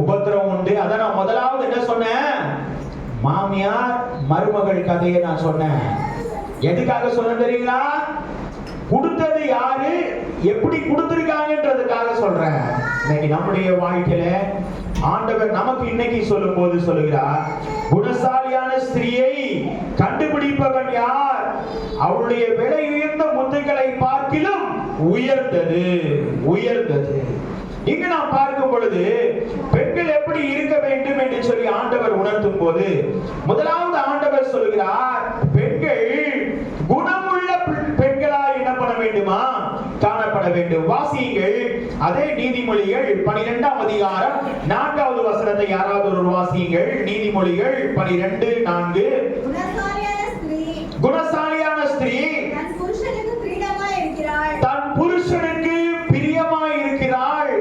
உபத்திரம் உண்டு. அதான் நான் முதலாவது என்ன சொன்னேன்? மாமியார் மருமகள் கதையை நான் சொன்னேன். எதுக்காக சொன்ன தெரியுங்களா? கொடுத்தது யாரு, எப்படி கொடுத்திருக்காங்கன்றதுக்காக சொல்றேன். இன்னைக்கு நம்முடைய வாழ்க்கையில ஆண்டவர் நமக்கு இன்னைக்கு சொல்லும் போது சொல்லுகிறார், குணசாலியான ஸ்திரீயை கண்டுபிடிப்பவன் யார்? அவளுடைய விலை உயர்ந்த முத்துக்களை பார்க்கிலும் உயர்ந்தது உயர்ந்தது. இங்கு நாம் பார்க்கும் பொழுது பெண்கள் எப்படி இருக்க வேண்டும் என்று சொல்லி ஆண்டவர் உணர்த்தும் போது முதலாவது ஆண்டவர் சொல்கிறார், பெண்கள் குணமுள்ள பெண்களாய் என்ன பண்ண வேண்டுமா? காணப்பட வேண்டும். வாசியுங்கள் அதே நீதிமொழிகள் 12ஆம் அதிகாரம் 4வது வசனத்தை யாராவது ஒரு வாசியுங்கள். நீதிமொழிகள் 12:4. குணசாலியான ஸ்திரீ தன் புருஷனுக்கு பிரியமாய் இருக்கிறாள்.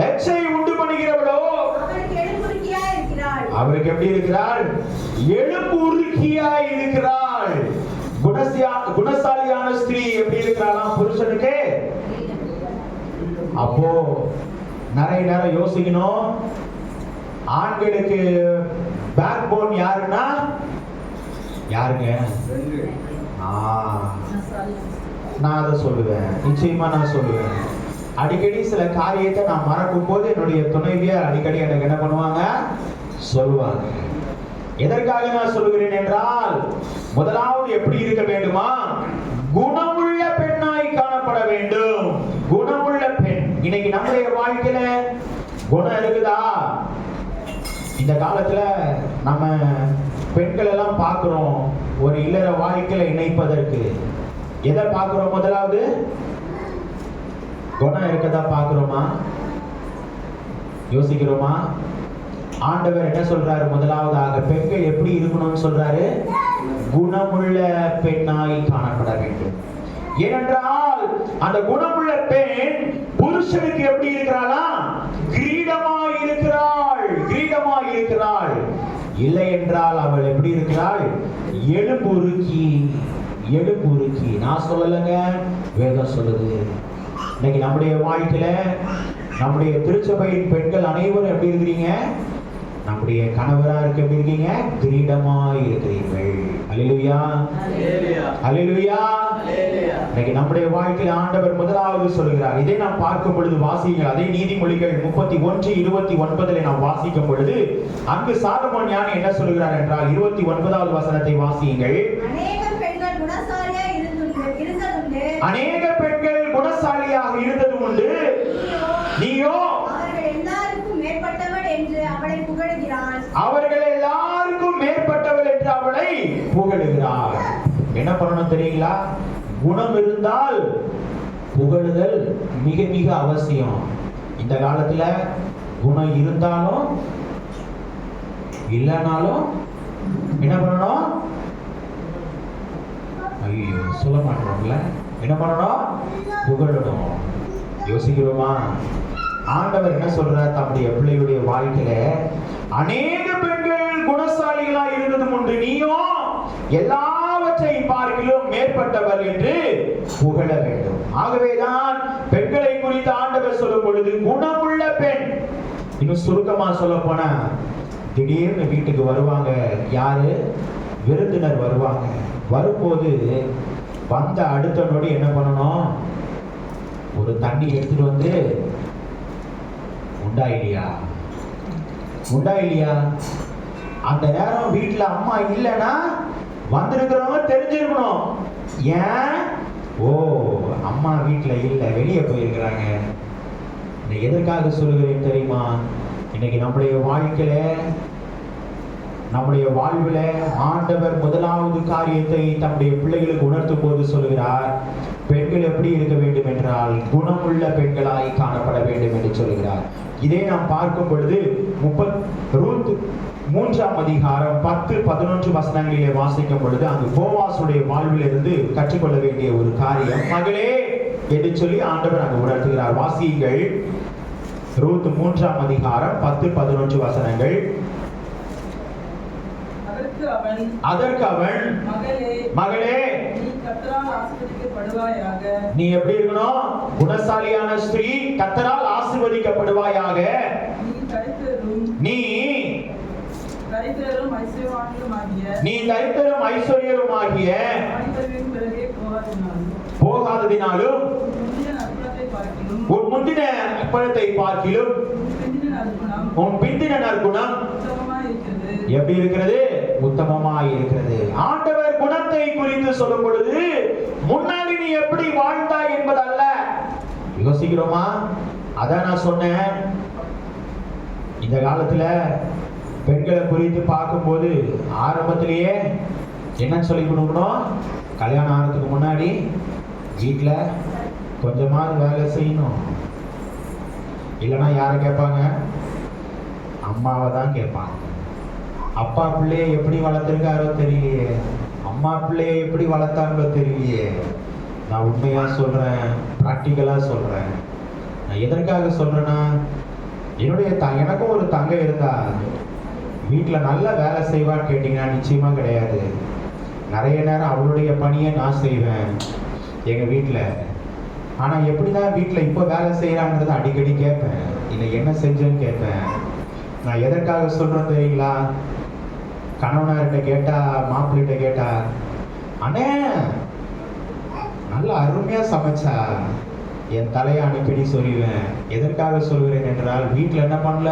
ரட்சை உண்டு பண்ணுகிறவளோ அவருக்கு எப்படி இருக்கிறாள்? எழும்புருக்கியாய் இருக்கிறாள். குணசாலியான ஸ்திரீ எப்படி இருக்கிறாளாம்? புருஷனுக்கு. அப்போ நிறைய நேரம் யோசிக்கணும். ஆண்களுக்கு பேக் போன் யாருன்னா யாருங்க? நான் அதை சொல்லுவேன், நிச்சயமா நான் சொல்லுவேன். அடிக்கடி சில காரியத்தை நான் மறக்கும் போது என்னுடைய துணைவியார் அடிக்கடி எனக்கு என்ன பண்ணுவாங்க? சொல்லுவாங்க. எதற்காக நான் சொல்லுகிறேன் என்றால், முதலாவது எப்படி இருக்க வேண்டுமா? குணமுள்ள பெண்ணாய் காணப்பட வேண்டும். குணமுள்ள பெண். இன்னைக்கு நம்முடைய வாழ்க்கையில குணம் இருக்குதா? இந்த காலத்துல நம்ம பெண்கள் எல்லாம் பார்க்கிறோம், ஒரு இல்லற வாழ்க்கையில இணைப்பதற்கு எதை பார்க்கிறோம்? முதலாவது குணம் இருக்கதா பார்க்கிறோமா? யோசிக்கிறோமா? ஆண்டவர் என்ன சொல்றாரு? முதலாவதாக பெண்கள் எப்படி இருக்கணும்னு சொல்றாரு? குணமுள்ள பெண்ணாய் காணப்பட வேண்டும். ஏனென்றால் அந்த குணமுள்ள பெண் புருஷனுக்கு எப்படி இருக்கிறாளா? கிரீடமாய் இருக்கிறாள். கிரீடமாய் இருக்கிறாள். இல்லை என்றால் அவள் எப்படி இருக்கிறாள்? எழும்புருக்கி. எழும்புருக்கி. நான் சொல்லலைங்க, வேதம் சொல்லுது. இன்னைக்கு நம்முடைய வாழ்க்கையில நம்முடைய திருச்சபையின் பெண்கள் அனைவரும் எப்படி இருக்கிறீங்க? நம்முடைய கணவரா இருக்க எப்படி இருக்கீங்க? கிரீடமாய் இருக்கிறீர்கள். அல்லேலூயா, அல்லேலூயா. இன்னைக்கு நம்முடைய வாழ்க்கையில ஆண்டவர் முதலாவது சொல்கிறார். இதை நாம் பார்க்கும் பொழுது வாசியுங்கள். அதே நீதிமொழிகள் 31:29 நாம் வாசிக்கும் பொழுது அங்கு சாலமோன் ஞானி என்ன சொல்கிறார் என்றால் 29வது வசனத்தை வாசியுங்கள். அநேக பெண்கள் குணசாலியாக இருந்தது உண்டு, நீயோ அவர்கள் எல்லாருக்கும் மேற்பட்டவள் என்று அவளை புகழுகிறார். என்ன பண்ணணும் தெரியுங்களா? குணம் இருந்தால் புகழுதல் மிக மிக அவசியம். இந்த காலத்துல குணம் இருந்தாலும் இல்லைனாலும் என்ன பண்ணணும்? ஐயோ சொல்ல மாட்டோம்ல. என்ன பண்ணணும்? புகழணும். யோசிக்கிறோமா? ஆண்டவர் என்ன சொல்றார்? தம்முடைய பிள்ளையுடைய வாழ்க்கையில அநேக பெண்கள் குணசாலிகளா இருந்தது உண்டு, நீயோ எல்லாவற்றையும் பார்க்கிலும் மேற்பட்டவர் என்று புகழ வேண்டும். ஆகவேதான் பெண்களை குறித்து ஆண்டவர் சொல்லும் பொழுது குணமுள்ள பெண். இன்னும் சுருக்கமா சொல்ல போனா, திடீர்னு வீட்டுக்கு வருவாங்க. யாரு? விருந்தினர் வருவாங்க. வரும்போது வந்த அடுத்த நொடி என்ன பண்ணணும்? ஒரு தண்ணி எடுத்துட்டு வந்து, உண்டா இல்லையா? உண்டா இல்லையா? அந்த நேரம் வீட்டுல அம்மா இல்லைன்னா வந்திருக்கிறவங்க தெரிஞ்சிருக்கணும். ஏன்? ஓ, அம்மா வீட்டுல இல்லை, வெளியே போயிருக்கிறாங்க. எதற்காக சொல்லுகிறேன் தெரியுமா? இன்னைக்கு நம்முடைய வாழ்க்கையில நம்முடைய வாழ்வுல ஆண்டவர் முதலாவது காரியத்தை தம்முடைய பிள்ளைகளுக்கு உணர்த்தும் போது சொல்லுகிறார், பெண்கள் எப்படி இருக்க வேண்டும் என்றால் குணமுள்ள பெண்களாய் காணப்பட வேண்டும் என்று சொல்லுகிறார். இதை நாம் பார்க்கும் பொழுது ரூத் 3ஆம் அதிகாரம் 10-11 வசனங்களிலே வாசிக்கும் பொழுது அங்கு போவாசுடைய வாழ்விலிருந்து கற்றுக்கொள்ள வேண்டிய ஒரு காரியம், மகளே என்று சொல்லி ஆண்டவர் அங்கு உணர்த்துகிறார். வாசியுங்கள் ரூத் 3ஆம் அதிகாரம் 10-11 வசனங்கள். அதற்கு அவன் மகளே நீ கர்த்தரால் ஆசீர்வதிக்கப்படுவாயாக. நீ எப்படி இருக்கணும்? குணசாலியான ஸ்திரீ, கர்த்தரால் ஆசீர்வதிக்கப்படுவாயாக. நீ தரித்திரரும் ஐஸ்வர்யருமாகிய போகாததினாலும் உன் முந்தின அப்பழத்தை பார்க்கிலும் உன் பிந்தின நற்குணம் எப்படி இருக்கிறது? உத்தமமாய் இருக்கிறது. ஆண்டவர் குணத்தை குறித்து சொல்லும் பொழுது முன்னாடி நீ எப்படி வாழ்ந்தாய் என்பதல்ல. யோசிக்கிறோமா? அதான் நான் சொன்னேன், இந்த காலத்துல பெண்களை குறித்து பார்க்கும்போது ஆரம்பத்திலேயே என்ன சொல்லி கொடுக்கணும்? கல்யாணம் ஆகிறதுக்கு முன்னாடி வீட்டில் கொஞ்சமாவது வேலை செய்யணும். இல்லைன்னா யாரை கேட்பாங்க? அம்மாவை தான் கேட்பாங்க. அப்பா பிள்ளையை எப்படி வளர்த்துருக்காரோ தெரியலையே, அம்மா பிள்ளையை எப்படி வளர்த்தாங்களோ தெரியலையே. நான் உண்மையாக சொல்கிறேன், ப்ராக்டிக்கலாக சொல்கிறேன். நான் எதற்காக சொல்கிறேன்னா, எனக்கும் ஒரு தங்கை இருந்தா வீட்டில் நல்ல வேலை செய்வான்னு கேட்டிங்கன்னா நிச்சயமாக கிடையாது. நிறைய நேரம் அவளுடைய பணியை நான் செய்வேன் எங்கள் வீட்டில். ஆனால் எப்படி தான் வீட்டில் இப்போ வேலை செய்கிறான்றதை அடிக்கடி கேட்பேன். இல்லை என்ன செஞ்சேன்னு கேட்பேன். நான் எதற்காக சொல்கிறேன் தெரியுங்களா? கணவனார்கிட்ட கேட்டா, மாப்பிள்ளைகிட்ட கேட்டா, அண்ணே நல்லா அருமையாக சமைச்சா, என் தலையை அடிக்கடி சொல்லுவேன். எதற்காக சொல்கிறேன் என்றால், வீட்டில் என்ன பண்ணல,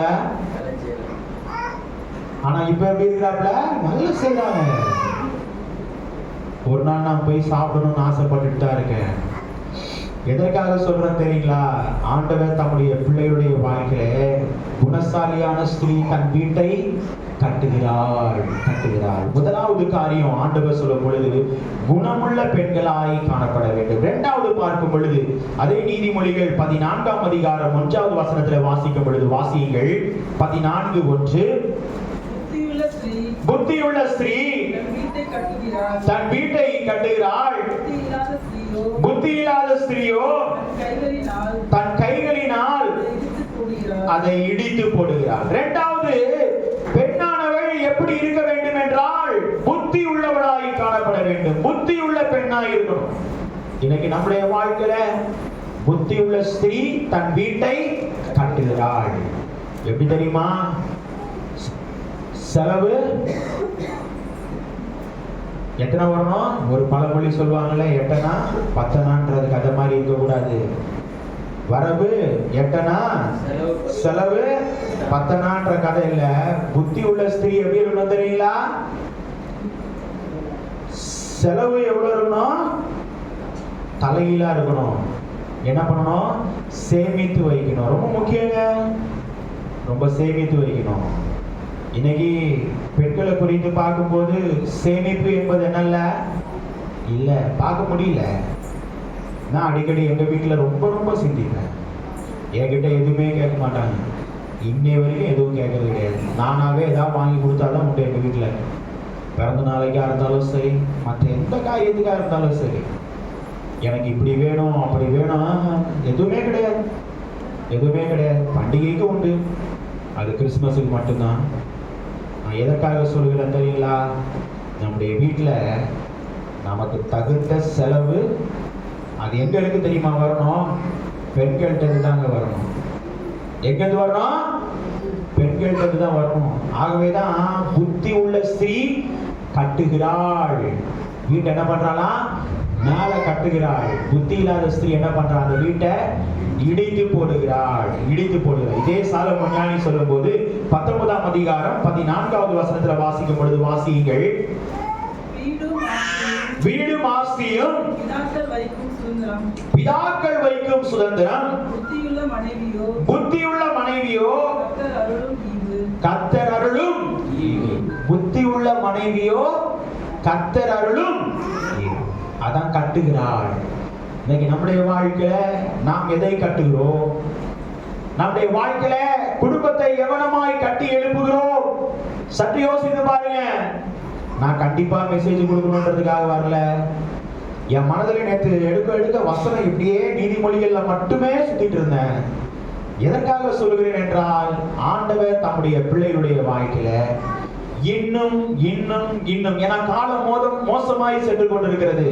ஆனா இப்ப எப்படி இருக்கிறாப்ல? நல்லா செய்றாங்க. ஒரு நாள் நான் போய் சாப்பிடணும்னு ஆசைப்பட்டுட்டு தான் இருக்கேன். எதற்காக சொல்றேன் தெரியுங்களா? ஆண்டவர் தம்முடைய பிள்ளையுடைய வாழ்க்கையில குணசாலியான ஸ்திரீ தன் வீட்டை கட்டுகிறாள். முதலாவது காரியம் ஆண்டவர் சொல்லும் பொழுது குணமுள்ள பெண்களாய் காணப்பட வேண்டும். இரண்டாவது பார்க்கும் பொழுது அதே நீதிமொழிகள் 14ஆம் அதிகாரம் 1வது வசனத்துல வாசிக்கும் பொழுது, வாசியுங்கள் 14:1. புத்தியுள்ள ஸ்திரீ தன் வீட்டை கட்டுகிறாள், புத்தி இல்லாத ஸ்திரீயோ தன் கைகளினால் அதை இடித்து போடுகிறாள். இரண்டாவது, பெண்ணானவள் எப்படி இருக்க வேண்டும் என்றால் புத்தி உள்ளவளாய் காணப்பட வேண்டும். புத்தி உள்ள பெண்ணாய் இருக்கணும். இன்னைக்கு நம்முடைய வாழ்க்கையில புத்தி உள்ள ஸ்திரீ தன் வீட்டை கட்டுகிறாள். எப்படி தெரியுமா? செலவு எத்தனை வரணும்? ஒரு பழமொழி சொல்லுவாங்கல்ல, எட்டனா பத்தனான்றது கதை மாதிரி இருக்கக்கூடாது. வரவு எட்டனா, செலவு பத்தனான்ற கதை இல்ல. புத்தி உள்ள ஸ்திரீ எப்படி இருக்கணும் தெரியுங்களா? செலவு எவ்வளவு இருக்கணும்? தலைகீழா இருக்கணும். என்ன பண்ணணும்? சேமித்து வைக்கணும். ரொம்ப முக்கியங்க, ரொம்ப சேமித்து வைக்கணும். இன்னைக்கு பெண்களை குறித்து பார்க்கும்போது சேமிப்பு என்பது என்னல்ல, இல்லை பார்க்க முடியல. நான் அடிக்கடி எங்கள் வீட்டில் ரொம்ப சிந்திப்பேன். என்கிட்ட எதுவுமே கேட்க மாட்டாங்க. இன்னைய வரைக்கும் எதுவும் கேட்கறது கிடையாது. நானாகவே ஏதாவது வாங்கி கொடுத்தாதான் உண்டு எங்கள் வீட்டில். பிறந்த நாளைக்காக இருந்தாலும் சரி, மற்ற எந்த காரியத்துக்காக இருந்தாலும் சரி, எனக்கு இப்படி வேணும் அப்படி வேணும், எதுவுமே கிடையாது. பண்டிகைக்கு உண்டு, அது கிறிஸ்துமஸுக்கு மட்டும்தான். நான் எதற்காக சொல்கிறேன் தெரியுங்களா? நம்முடைய வீட்டில் நமக்கு தகுந்த செலவு அது எங்க இருக்கு தெரியுமா வரணும்? பெண்கள்கிட்ட தாங்க வரணும். எங்கிருந்து வரணும்? பெண்கள்கிட்ட தான் வரணும். ஆகவேதான் புத்தி உள்ள ஸ்திரீ கட்டுகிறாள். வீட்டை என்ன பண்றாளா? மேல கட்டுகிறாள். புத்தி இல்லாத ஸ்திரீ என்ன பண்றா? அந்த வீட்டை இடித்து போடுகிறாள். இதே சாலமோன் ஞானி சொல்லும் போது 19ஆம் அதிகாரம் 14வது வசனத்துல வாசிக்கும் பொழுது, வாசியுங்கள். வீடும் ஆஸ்தியும் பிதாக்கள் வைக்கும் சுதந்திரம் புத்தியுள்ள மனைவியோ கர்த்தர் அருளும் ஈவு. புத்தியுள்ள மனைவியோ கர்த்தர் அருளும் ஈவு. அதான் கட்டுகிறாள். இன்னைக்கு நம்முடைய வாழ்க்கையில நாம் எதை கட்டுகிறோம்? நம்முடைய வாழ்க்கையில குடும்பத்தை எவனமாய் கட்டி எழுப்புகிறோம்? சற்று யோசித்து பாருங்க. நான் கண்டிப்பா மெசேஜ் கொடுக்கணுன்றதுக்காக வரல. என் மனதில் நேற்று எடுக்க வசனம் இப்படியே நீதிமொழிகள்ல மட்டுமே சுத்திட்டு இருந்தேன். எதற்காக சொல்லுகிறேன் என்றால், ஆண்டவர் தம்முடைய பிள்ளைகளுடைய வாழ்க்கையில இன்னும் இன்னும் இன்னும், ஏன்னா காலம் மோசமாய் சென்று கொண்டிருக்கிறது.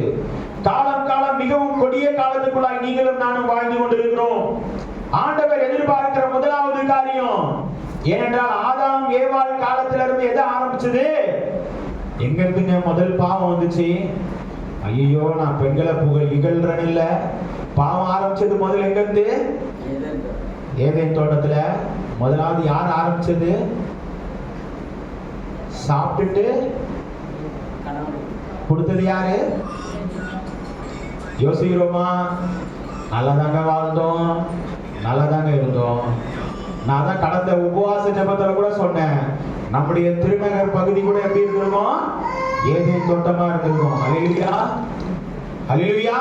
காலம் மிகவும் கொடிய காலத்துக்குள்ளாய் நீங்களும் நானும் வாழ்ந்து கொண்டிருக்கிறோம். ஆண்டவர் எதிர்பார்க்கிற முதலாவது காரியம் ஏனென்றால், ஆதாம் ஏவாள் காலத்திலிருந்து எதை ஆரம்பிச்சது? எங்க இருந்துங்க முதல் பாவம் வந்துச்சு? ஐயோ, நான் பெண்களை இகழ்றேன் இல்ல, பாவம் ஆரம்பிச்சது முதல்ல எங்க இருந்து? ஏதேன் தோட்டத்துல. முதலாவது யார் ஆரம்பிச்சது? சாப்பிட்டுட்டு கொடுத்தது யாரு? யோசிக்கிறோமா? நல்லதாங்க வாழ்ந்தோம், நல்லதாங்க இருந்தோம். நான் தான் கடந்த உபவாச ஜெபத்துல கூட சொன்னேன், நம்முடைய திருநகர் பகுதி கூட எப்படி இருந்திருக்கும்? ஏதேன் தோட்டமா இருந்திருக்கும். ஹல்லேலூயா, ஹல்லேலூயா.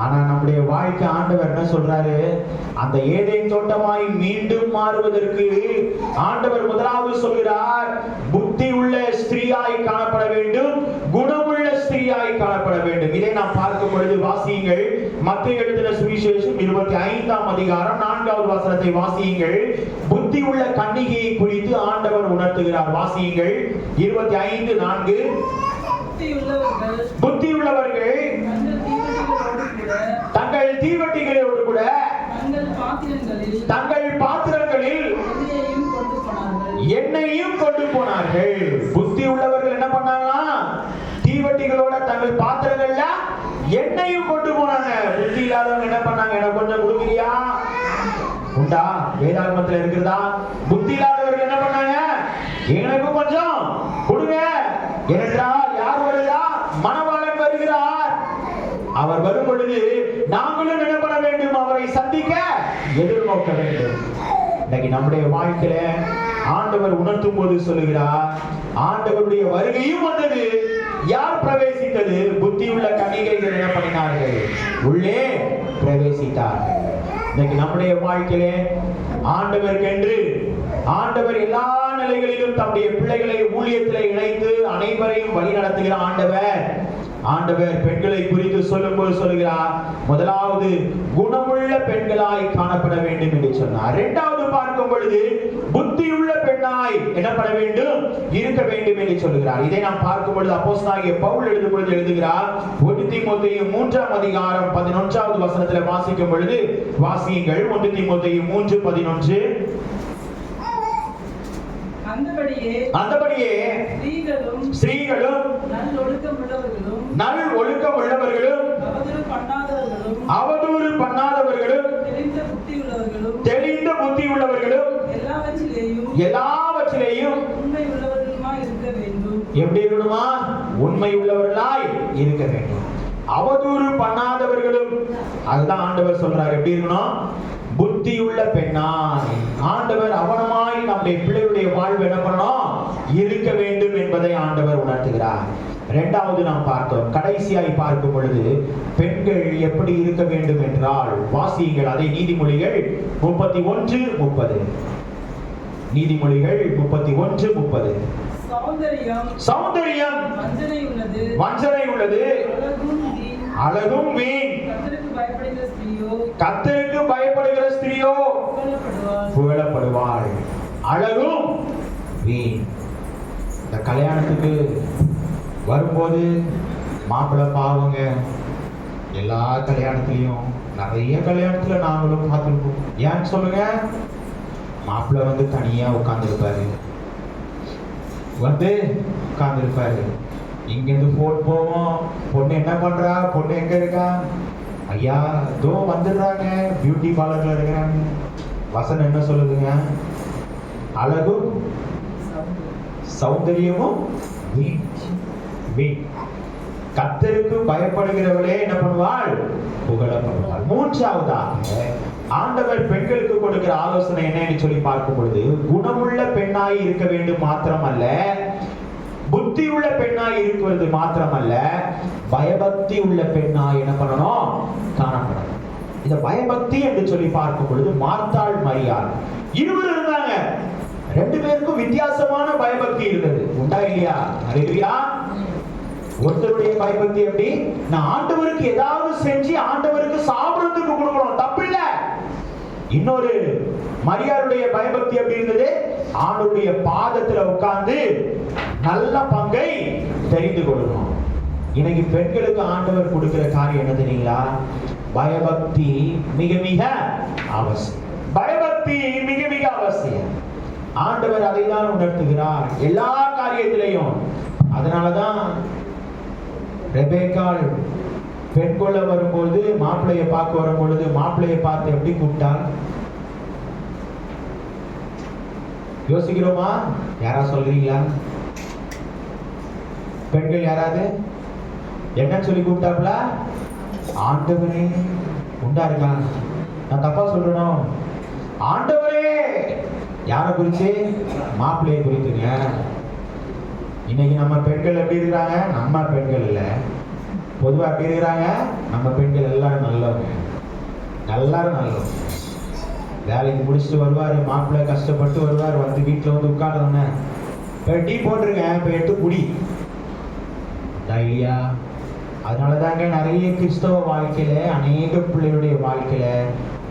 ஆனா நம்முடைய வாழ்க்கை ஆண்டவர் என்ன சொல்றாரு? அந்த ஏதேன் தோட்டமாய் மீண்டும் மாறுவதற்கு ஆண்டவர் முதலாவது சொல்கிறார், புத்தி உள்ள ஸ்திரீயாய் காணப்பட வேண்டும், குணமுள்ள ஸ்திரீயாய் காணப்பட வேண்டும். இதை நாம் பார்க்கும் பொழுது வாசியுங்கள், மத்தேயு எழுதின சுவிசேஷம் 25ஆம் அதிகாரம் 4வது வசனத்தை வாசியுங்கள். புத்தி உள்ள கன்னிகையை குறித்து ஆண்டவர் உணர்த்துகிறார். வாசியுங்கள் 25:4. புத்தி உள்ளவர்கள் தங்கள் தீவட்டிகளோடு கூட தங்கள் பாத்திரங்களில் எண்ணெயையும் கொண்டு போனார்கள். புத்தி உள்ளவர்கள் என்ன பண்ணாங்களா? தீவட்டிகளோட தங்கள் பாத்திரங்கள்ல எண்ணெயும் கொண்டு போனாங்க. புத்தி இல்லாதவங்க என்ன பண்ணாங்க? எனக்கு கொஞ்சம் கொடுக்குறியா? உண்டா? வேதாகமத்துல இருக்கிறதா? புத்தி இல்லாதவர்கள் என்ன பண்ணாங்க? எனக்கு கொஞ்சம் கொடுங்க. ஏனென்றால் யார் வருகிறா? மணவாளன் வருகிறார். அவர் வரும் பொழுது நாங்களும் என்ன பண்ண வேண்டும்? அவரை சந்திக்க எதிர்நோக்க வேண்டும். இன்னைக்கு நம்முடைய வாழ்க்கையில ஆண்டவர் உணர்த்தும் போது சொல்லுகிறார், ஆண்டவருடைய வருகையும் வந்தது. யார் பிரவேசித்தது? புத்தியுள்ள கன்னிகைகள் என்ன பண்ணினார்கள்? உள்ளே பிரவேசித்தார்கள். இன்னைக்கு நம்முடைய வாழ்க்கையிலே ஆண்டவருக்கென்று ஆண்டவர் எல்லா நிலைகளிலும் தம்முடைய பிள்ளைகளை ஊழியத்திலே இணைத்து அனைவரையும் வழி நடத்துகிற ஆண்டவர் பெண்களை குறித்து சொல்லும்போது சொல்லுகிறார், முதலாவது குணமுள்ள பெண்களாய் காணப்பட வேண்டும் என்று சொன்னார். இரண்டாவது பார்க்கும் பொழுது புத்தியுள்ள பெண்ணாய் என்னப்பட வேண்டும்? இருக்க வேண்டும் என்று சொல்லுகிறார். இதை நாம் பார்க்கும் பொழுது அப்போஸ்தலனாகிய பவுல் எழுதும் பொழுது எழுதுகிறார், 1 தீமோத்தேயு 3ஆம் அதிகாரம் 11வது வசனத்தில் வாசிக்கும் பொழுது வாசியுங்கள். 1 தீமோத்தேயு 3:11. அந்தபடியே ஸ்திரீகளும் நல் ஒழுக்கம் உள்ளவர்களும் அவதூறு பண்ணாதவர்களும் தெளிந்த புத்தி உள்ளவர்களும் எல்லாவற்றிலேயும் எப்படி இருக்கணுமா? உண்மை உள்ளவர்களாய் இருக்க வேண்டும். அவதூறு பண்ணாதவர்களும், அதுதான் ஆண்டவர் சொல்றார். எப்படி இருக்கணும்? புத்தியுள்ள பெண்ணாய். ஆண்டவர் அவனமாய் நம்முடைய பிள்ளைகளுடைய வாழ்வு என்ன பண்ணணும்? இருக்க வேண்டும் என்பதை ஆண்டவர் உணர்த்துகிறார். இரண்டாவது நாம் பார்த்தோம். கடைசியாய் பார்க்கும் பொழுது பெண்கள் எப்படி இருக்க வேண்டும் என்றால் வாசியுங்கள் அதை நீதிமொழிகள் 31:30. நீதிமொழிகள் 31:30. சௌந்தரியம் வஞ்சனை உள்ளது, அழகும் வீண். கர்த்தருக்கு பயப்படுகிற ஸ்திரீயோ புகழப்படுவாள். அழகும் வீண். இந்த கல்யாணத்துக்கு வரும்போது மாப்பிள்ளை பாவங்க. எல்லா கல்யாணத்திலையும் நிறைய கல்யாணத்துல நாங்களும் பார்த்துருப்போம். ஏன்னு சொல்லுங்க? மாப்பிள்ளை வந்து தனியா உட்கார்ந்துருப்பாரு, இங்கிருந்து போன் போவோம், பொண்ணு என்ன பண்றா, பொண்ணு எங்க இருக்கா, ஐயா தோ வந்துடுறாங்க, பியூட்டி பார்லர்ல இருக்கிறாங்க. வசனம் என்ன சொல்லுதுங்க? அழகும் சௌந்தரியமும் வீண். கர்த்தருக்கு பயப்படுகிறவளே என்ன பண்ணுவாள்? புகழப்படுவாள். மூன்றாவதாக ஆண்டவர் பெண்களுக்கு கொடுக்கிற ஆலோசனை என்னன்னு சொல்லி பார்க்கும் பொழுது குணமுள்ள பெண்ணாய் இருக்க வேண்டும் மாத்திரமல்ல, புத்தி உள்ள பெண்ணாய் இருக்கிறது மாத்திரமல்ல, பயபக்தி உள்ள பெண்ணாய் என்ன பண்ணணும்? காணப்படணும். இந்த பயபக்தி என்று சொல்லி பார்க்கும் பொழுது மார்த்தாள் மரியாள் இருவரும் இருந்தாங்க. ரெண்டு பேருக்கும் வித்தியாசமான பயபக்தி இருந்தது. உண்டா இல்லையா? ஹல்லேலூயா. ஒருத்தருடைய பயபக்தி எப்படி? நான் ஆண்டவருக்கு ஏதாவது செஞ்சு ஆண்டவருக்கு சாப்பிடுறதுக்கு கொடுக்கணும், தப்பு இல்ல. இன்னொரு மரியாளுடைய பயபக்தி எப்படி இருந்தது? ஆண்டவருடைய பாதத்துல உட்கார்ந்து நல்ல பங்கை தெரிந்து கொள்ளணும். இன்னைக்கு பெண்களுக்கு ஆண்டவர் கொடுக்கிற காரியம் என்ன தெரியுங்களா? பயபக்தி மிக மிக அவசியம். பயபக்தி மிக மிக அவசியம். ஆண்டவர் அதை தான் உணர்த்துகிறார் எல்லா காரியத்திலையும். அதனாலதான் ரெபேக்காள் பெண் கொள்ள வரும்போது, மாப்பிள்ளையை பார்க்க வரும்பொழுது, மாப்பிள்ளையை பார்த்து எப்படி கூப்பிட்டாள்? யோசிக்கிறோமா? யாரா சொல்றீங்களா? பெண்கள் யாராவது என்ன சொல்லி கூப்பிட்டாப்ல? ஆண்டவரே. உண்டா இருக்கா? நான் தப்பா சொல்றேன்? ஆண்டவரே. யாரை குறிச்சு? மாப்பிள்ளையை குறித்துங்க. இன்னைக்கு நம்ம பெண்கள் எப்படி இருக்கிறாங்க? நம்ம பெண்கள் இல்ல, பொதுவா எப்படி இருக்கிறாங்க? நம்ம பெண்கள் எல்லாரும் நல்லவங்க, எல்லாரும் நல்லவங்க. வேலைக்கு முடிச்சுட்டு வருவாரு மாப்பிள்ளை, கஷ்டப்பட்டு வருவார், வந்து வீட்டுல வந்து உட்கார்ந்தோன்னே இப்போ டீ போட்டிருக்கேன், இப்போ எடுத்து குடி இல்லையா? அதனாலதாங்க நிறைய கிறிஸ்தவ வாழ்க்கையில, அநேக பிள்ளைகளுடைய வாழ்க்கையில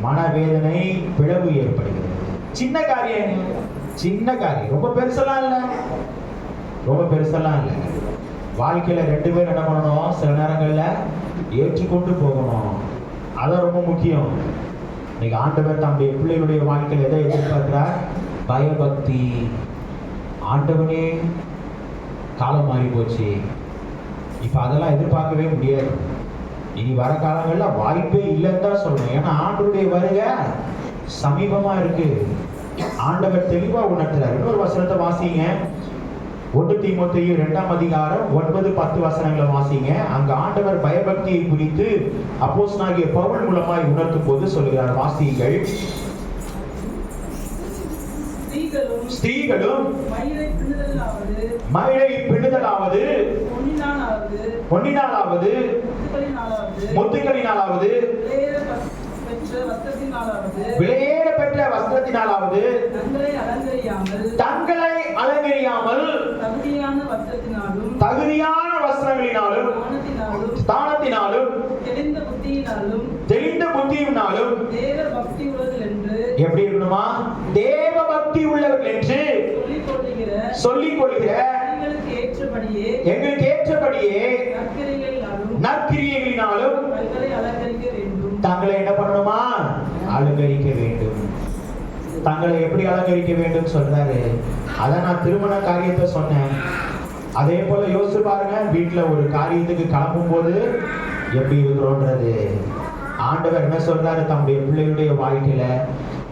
மனவேதனை, பிளவு ஏற்படுகிறது. சின்ன காரியம், சின்ன காரியம், ரொம்ப பெருசெல்லாம் இல்லை, ரொம்ப பெருசெல்லாம் இல்லை. வாழ்க்கையில ரெண்டு பேர் என்ன பண்ணணும்? சில நேரங்கள்ல ஏற்றுக்கொண்டு போகணும். அதான் ரொம்ப முக்கியம். இன்னைக்கு ஆண்டவர் தம்முடைய பிள்ளைகளுடைய வாழ்க்கையில் எதை எதிர்பார்க்கிறார்? பயபக்தி. ஆண்டவனே, காலம் மாறி போச்சு, இப்ப அதெல்லாம் எதிர்பார்க்கவே முடியாது. இனி வர காலங்கள்ல வாய்ப்பே இல்லைன்னு தான் சொல்லணும். ஏன்னா ஆண்டவருடைய வருகை சமீபமா இருக்கு. ஆண்டவர் தெளிவா உணர்த்துறார். இன்னொரு வசனத்தை வாசிங்க, 1 தீமோத்தேயு 2ஆம் அதிகாரம் 9-10 வசனங்களை வாசிங்க. அங்க ஆண்டவர் பயபக்தியை குறித்து அப்போஸ்தலனாகிய பவுல் மூலமாய் உணர்த்தும் போது சொல்கிறார். வாசியுங்கள். ஸ்திரீகளும் மயிலை பின்னுதலாவது, பொன்னினாலாவது, முத்துக்களினாலாவது, விலையேற பெற்ற வஸ்திரத்தினாலாவது தங்களை அலங்கரியாமல் தகுதியான வஸ்திரங்களினாலும் ஸ்தானத்தினாலும் தெளிந்த புத்தியினாலும் எப்படி இருக்கணுமா? தேவ பக்தி உள்ளவர்கள் என்று சொல்லிக் கொள்கிற எங்களுக்கு ஏற்றபடியே நற்கிரியைகளினாலும் தங்களை என்ன பண்ணணுமா? அலங்கரிக்க வேண்டும். தங்களை எப்படி அலங்கரிக்க வேண்டும் சொல்றாரு. அதான் நான் திருமண காரியத்தை சொன்னேன். அதே போல யோசிச்சு பாருங்க, வீட்டுல ஒரு காரியத்துக்கு கிளம்பும் போது எப்படி இருக்கிறோன்றது. ஆண்டவர் என்ன சொல்றாரு? தம்முடைய பிள்ளைகளுடைய வாழ்க்கையில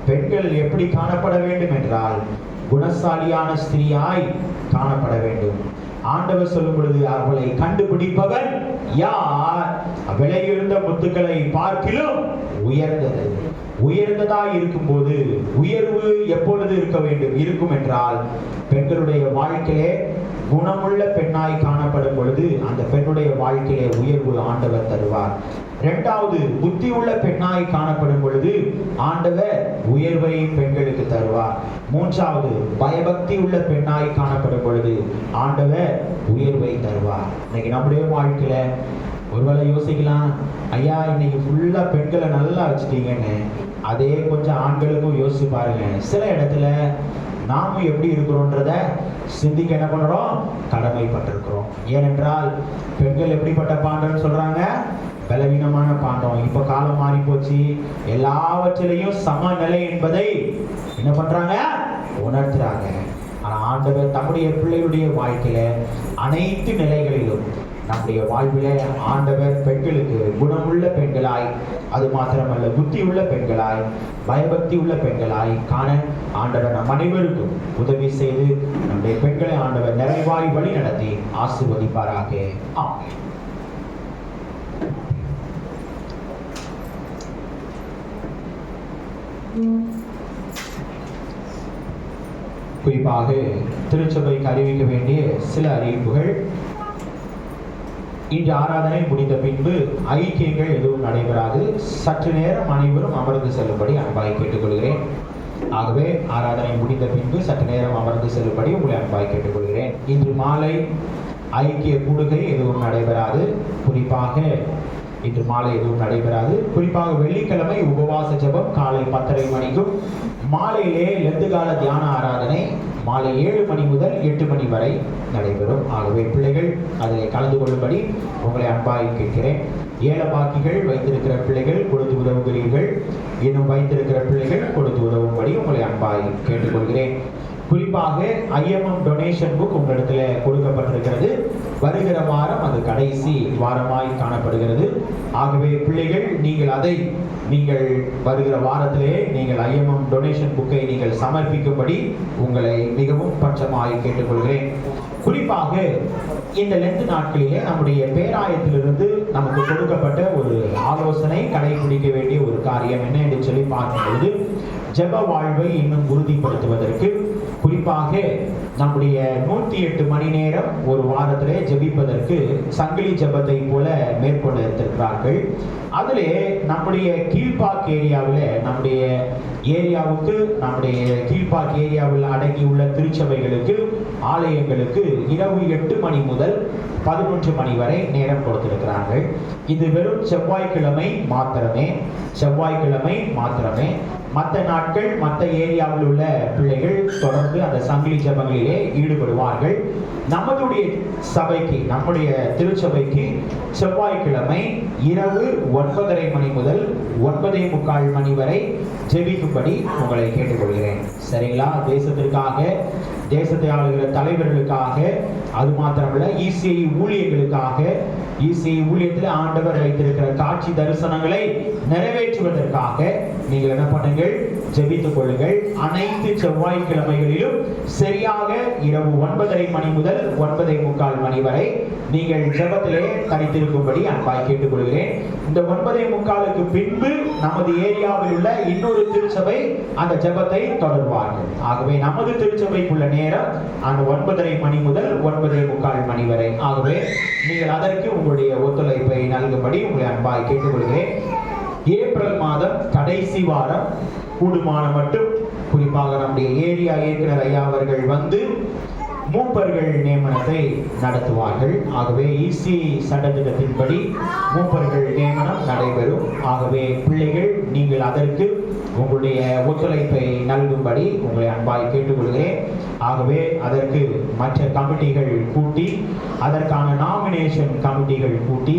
பெண்கள் எப்படி காணப்பட வேண்டும் என்றால் குணசாலியான ஸ்திரீயாய் காணப்பட வேண்டும். ஆண்டவர் சொல்லும் பொழுது அவளை கண்டுபிடிப்பவன் யார்? விலையுயர்ந்த முத்துக்களை பார்க்கிலும் உயர்ந்தது. உயர்ந்ததாய் இருக்கும் போது உயர்வு எப்பொழுது இருக்க வேண்டும்? இருக்கும் என்றால் பெண்களுடைய வாழ்க்கையிலே குணமுள்ள பெண்ணாய் காணப்படும் பொழுது அந்த பெண்ணுடைய வாழ்க்கையிலே உயர்வு ஆண்டவர் தருவார். இரண்டாவது, புத்தி உள்ள பெண்ணாய் காணப்படும் பொழுது ஆண்டவர் உயர்வை பெண்களுக்கு தருவார். மூன்றாவது, பயபக்தி உள்ள பெண்ணாய் காணப்படும் பொழுது ஆண்டவர் உயர்வை தருவார். இன்னைக்கு நம்முடைய வாழ்க்கையில ஒருவேளை யோசிக்கலாம், ஐயா இன்னைக்கு ஃபுல்லா பெண்களை நல்லா வச்சுட்டீங்கன்னு. அதே கொஞ்சம் ஆண்களுக்கும் யோசிச்சு பாருங்க. சில இடத்துல நாமும் எப்படி இருக்கிறோன்றத சிந்திக்க என்ன பண்றோம்? கடமைப்பட்டிருக்கிறோம். ஏனென்றால் பெண்கள் எப்படிப்பட்ட பாண்டம்னு சொல்றாங்க? பலவீனமான பாண்டம். இப்ப காலம் மாறி போச்சு, எல்லாவற்றிலையும் சமநிலை என்பதை என்ன பண்றாங்க? உணர்த்துறாங்க. ஆனா ஆண்டவர் தம்முடைய பிள்ளைகளுடைய வாழ்க்கையில அனைத்து நிலைகளிலும் நம்முடைய வாழ்வில ஆண்டவர் பெண்களுக்கு குணமுள்ள பெண்களாய், அது மாத்திரமல்ல புத்தி உள்ள பெண்களாய், பயபக்தி உள்ள பெண்களாய் காண ஆண்டவர் நம் அனைவருக்கும் உதவி செய்து நம்முடைய பெண்களை ஆண்டவர் நிறைவாய் வழி நடத்தி ஆசீர்வதிப்பாராக. ஆமென். குறிப்பாக திருச்சபைக்கு அறிவிக்க வேண்டிய சில அறிவிப்புகள். இன்று ஆராதனை முடிந்த பின்பு ஐக்கியங்கள் எதுவும் நடைபெறாது. சற்று நேரம் அனைவரும் அமர்ந்து செல்லும்படி அன்பாய் கேட்டுக்கொள்கிறேன். ஆகவே ஆராதனை முடிந்த பின்பு சற்று நேரம் அமர்ந்து செல்லும்படி உங்களை அன்பாய் கேட்டுக்கொள்கிறேன். இன்று மாலை ஐக்கிய கூடுகை எதுவும் நடைபெறாது. குறிப்பாக இன்று மாலை எதுவும் நடைபெறாது. குறிப்பாக வெள்ளிக்கிழமை உபவாச ஜெபம் காலை 10:30 மணிக்கும், மாலையிலே லெந்து கால தியான ஆராதனை மாலை 7 மணி முதல் 8 மணி வரை நடைபெறும். ஆகவே பிள்ளைகள் அதில் கலந்து கொள்ளும்படி உங்களை அன்பாய் கேட்கிறேன். ஏலபாக்கிகள் வைத்திருக்கிற பிள்ளைகள் கொடுத்து உதவுகிறீர்கள். இன்னும் வைத்திருக்கிற பிள்ளைகள் கொடுத்து உதவும்படி உங்களை அன்பாய் கேட்டுக்கொள்கிறேன். குறிப்பாக ஐஎம்எம் டொனேஷன் புக் உங்களிடத்துல கொடுக்கப்பட்டிருக்கிறது. வருகிற வாரம் அது கடைசி வாரமாய் காணப்படுகிறது. ஆகவே பிள்ளைகள் நீங்கள் வருகிற வாரத்திலே நீங்கள் ஐஎம்எம் டொனேஷன் புக்கை நீங்கள் சமர்ப்பிக்கும்படி உங்களை மிகவும் பட்சமாய் கேட்டுக்கொள்கிறேன். குறிப்பாக இந்த லெந்து நாட்களிலே நம்முடைய பேராயத்திலிருந்து நமக்கு கொடுக்கப்பட்ட ஒரு ஆலோசனை, கடைபிடிக்க வேண்டிய ஒரு காரியம் என்ன என்று சொல்லி பார்க்கும்பொழுது, ஜெப வாழ்வை இன்னும் உறுதிப்படுத்துவதற்கு, குறிப்பாக நம்முடைய 108 மணி நேரம் ஒரு வாரத்திலே ஜெபிப்பதற்கு சங்கிலி ஜெபத்தை போல மேற்கொண்டிருக்கிறார்கள். அதிலே நம்முடைய கீழ்பாக் ஏரியாவில், நம்முடைய கீழ்பாக் ஏரியாவில் அடங்கியுள்ள திருச்சபைகளுக்கு, ஆலயங்களுக்கு இரவு 8 மணி முதல் 11 மணி வரை நேரம் கொடுத்திருக்கிறார்கள். இது வெறும் செவ்வாய்க்கிழமை மாத்திரமே. மற்ற நாட்கள் மற்ற ஏரியாவில் உள்ள பிள்ளைகள் தொடர்ந்து அந்த சங்கிலி ஜெபங்களிலே ஈடுபடுவார்கள். நம்முடைய திருச்சபைக்கு செவ்வாய்க்கிழமை இரவு 9:30 மணி முதல் 9:45 மணி வரை ஜெபிக்கும்படி உங்களை கேட்டுக்கொள்கிறேன். சரிங்களா? தேசத்தை ஆளுகிற தலைவர்களுக்காக, அது மாத்திரமல்ல ECI ஊழியர்களுக்காக, ECI ஊழியத்தில் ஆண்டவர் வைத்திருக்கிற காட்சி தரிசனங்களை நிறைவேற்றுவதற்காக நீங்கள் என்ன பண்ணுங்கள்? ஜெபித்துக் கொள்ளுங்கள். அனைத்து செவ்வாய்க்கிழமைகளிலும் சரியாக இரவு 9:30 மணி முதல் 9:45 மணி வரை நீங்கள் ஜெபத்திலே தனித்திருக்கும்படி அன்பாய் கேட்டுக்கொள்கிறேன். இந்த 9:45க்கு பின்பு நமது ஏரியாவில் உள்ள இன்னொரு திருச்சபை அந்த ஜெபத்தை தொடர்வார்கள். ஆகவே நமது திருச்சபைக்குள்ள நேரம் அந்த 9:30 மணி முதல் 9:45 மணி வரை. ஆகவே நீங்கள் அதற்கு உங்களுடைய ஒத்துழைப்பை நல்கும்படி உங்களை அன்பாய் கேட்டுக்கொள்கிறேன். ஏப்ரல் மாதம் கடைசி வாரம் கூடுமான மட்டும், குறிப்பாக நம்முடைய ஏரியா இயக்குனர் ஐயா அவர்கள் வந்து மூப்பர்கள் நியமனத்தை நடத்துவார்கள். ஆகவே ECI சட்டத்திட்டத்தின்படி மூப்பர்கள் நியமனம் நடைபெறும். ஆகவே பிள்ளைகள் நீங்கள் அதற்கு உங்களுடைய ஒத்துழைப்பை நல்கும்படி உங்களை அன்பாய் கேட்டுக்கொள்கிறேன். ஆகவே அதற்கு மற்ற கமிட்டிகள் கூட்டி, அதற்கான நாமினேஷன் கமிட்டிகள் கூட்டி,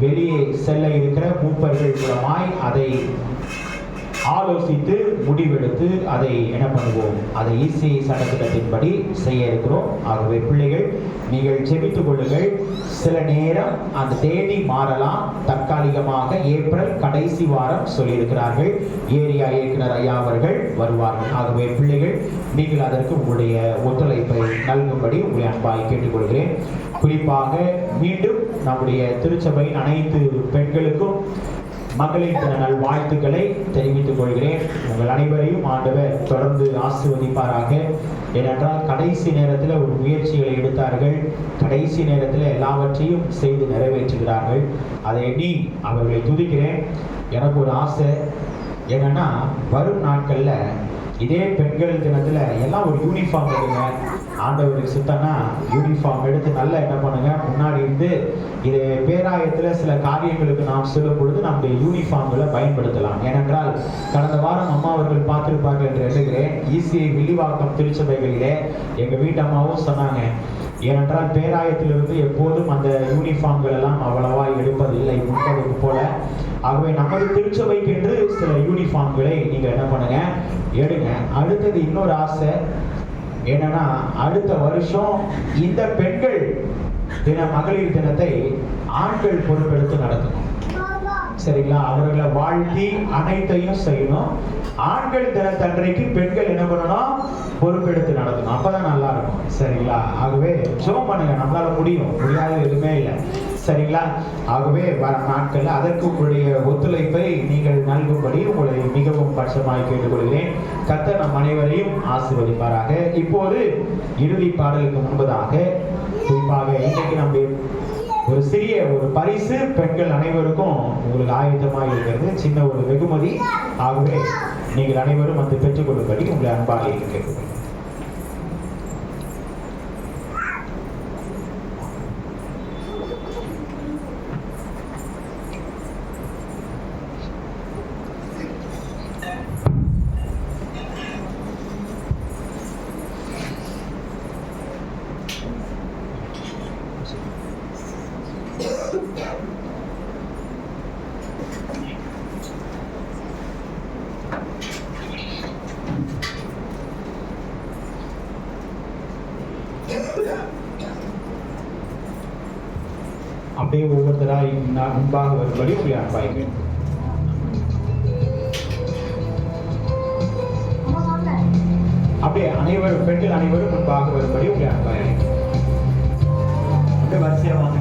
வெளியே செல்ல இருக்கிற மூப்பர்கள் மூலமாய் அதை ஆலோசித்து முடிவெடுத்து அதை என்ன பண்ணுவோம்? அதை ECI சட்டத்திட்டத்தின்படி செய்ய இருக்கிறோம். ஆகவே பிள்ளைகள் நீங்கள் ஜெபித்துக் கொள்ளுங்கள். சில நேரம் அந்த தேதி மாறலாம். தற்காலிகமாக ஏப்ரல் கடைசி வாரம் சொல்லியிருக்கிறார்கள். ஏரியா இயக்குனர் ஐயா அவர்கள் வருவார்கள். ஆகவே பிள்ளைகள் நீங்கள் அதற்கு உங்களுடைய ஒத்துழைப்பை நல்கும்படி உங்களை அன்பாய் கேட்டுக்கொள்கிறேன். குறிப்பாக மீண்டும் நம்முடைய திருச்சபையின் அனைத்து பெண்களுக்கும் மகளிர் தின நல் வாழ்த்துக்களை தெரிவித்துக் கொள்கிறேன். உங்கள் அனைவரையும் ஆண்டவர் தொடர்ந்து ஆசீர்வதிப்பாராக. ஏனென்றால் கடைசி நேரத்தில் ஒரு முயற்சிகளை எடுத்தார்கள். கடைசி நேரத்தில் எல்லாவற்றையும் செய்து நிறைவேற்றுகிறார்கள். அதை எண்ணி அவர்களை துதிக்கிறேன். எனக்கு ஒரு ஆசை என்னன்னா, வரும் நாட்களில் இதே பெண்கள் தினத்தில் எல்லாம் ஒரு யூனிஃபார்ம் எடுங்க. ஆண்டவருக்கு சுத்தம்னா யூனிஃபார்ம் எடுத்து நல்லா என்ன பண்ணுங்க, முன்னாடி இருந்து இது பேராயத்தில் சில காரியங்களுக்கு நாம் சொல்லும் பொழுது நம்முடைய யூனிஃபார்ம்களை பயன்படுத்தலாம். ஏனென்றால் கடந்த வாரம் அம்மா அவர்கள் பார்த்திருப்பார்கள் என்று எண்ணுகிறேன். ECI வில்லிவாக்கம் திருச்சபைகளிலே எங்கள் வீட்டு அம்மாவும் சொன்னாங்க. ஏனென்றால் பேராயத்திலிருந்து எப்போதும் அந்த யூனிஃபார்ம்கள் எல்லாம் அவ்வளவா எடுப்பதில்லை முன்பதுக்கு போல. ஆகவே நமது திருச்சபைக்கு என்று சில யூனிஃபார்ம்களை நீங்கள் என்ன பண்ணுங்க, எடுங்க. அடுத்தது இன்னொரு ஆசை என்னன்னா, அடுத்த வருஷம் இந்த பெண்கள் தின மகளிர் தினத்தை ஆண்கள் பொறுப்பெடுத்து நடத்தணும். சரிங்களா? அவர்களை வாழ்த்தி அனைத்தையும் செய்யணும். ஆண்கள் தினத்தன்றைக்கு பெண்கள் என்ன பண்ணணும்? பொறுப்பெடுத்து நடத்தணும். அப்பதான் நல்லா இருக்கும். சரிங்களா? ஆகவே ஜெபம் பண்ணுங்க. நம்மளால முடியாத எதுவுமே இல்லை. சரிங்களா? ஆகவே வர நாட்கள் அதற்கு உங்களுடைய ஒத்துழைப்பை நீங்கள் நல்கும்படி உங்களை மிகவும் பட்சமாய் கேட்டுக்கொள்கிறேன். கர்த்தர் நம் அனைவரையும் ஆசீர்வதிப்பாராக. இப்போது இறுதி பாடலுக்கு முன்பதாக குறிப்பாக இன்றைக்கு நம்முடைய ஒரு சிறிய ஒரு பரிசு பெண்கள் அனைவருக்கும் உங்களுக்கு ஆயத்தமாக இருக்கிறது. சின்ன ஒரு வெகுமதி. ஆகவே நீங்கள் அனைவரும் வந்து பெற்றுக்கொள்ளும்படி உங்களை அன்பாக கேட்டுக்கொள்கிறேன். அப்படியே ஒவ்வொருத்தராய் முன்பாக வரும்படி உங்களை அன்பாய்க்கிறேன். அப்படியே அனைவரும் பெண்கள் அனைவரும் முன்பாக வரும்படி உங்களை அன்பாய்க்கிறேன். அப்படியே வரிசையா வாங்க.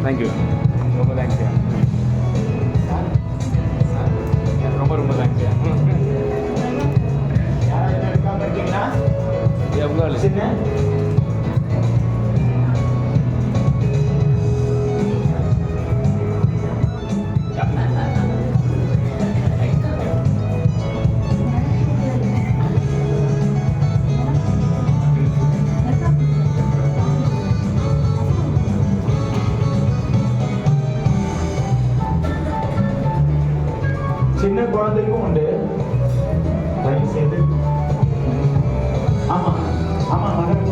தேங்க்யூ, ரொம்ப தேங்க்ஸ்யா, ரொம்ப ரொம்ப தேங்க்ஸ்யா. எவ்வளோ சின்ன சின்ன குழந்தைக்கும் உண்டு. தயவு செய்து ஆமா ஆமா மகன்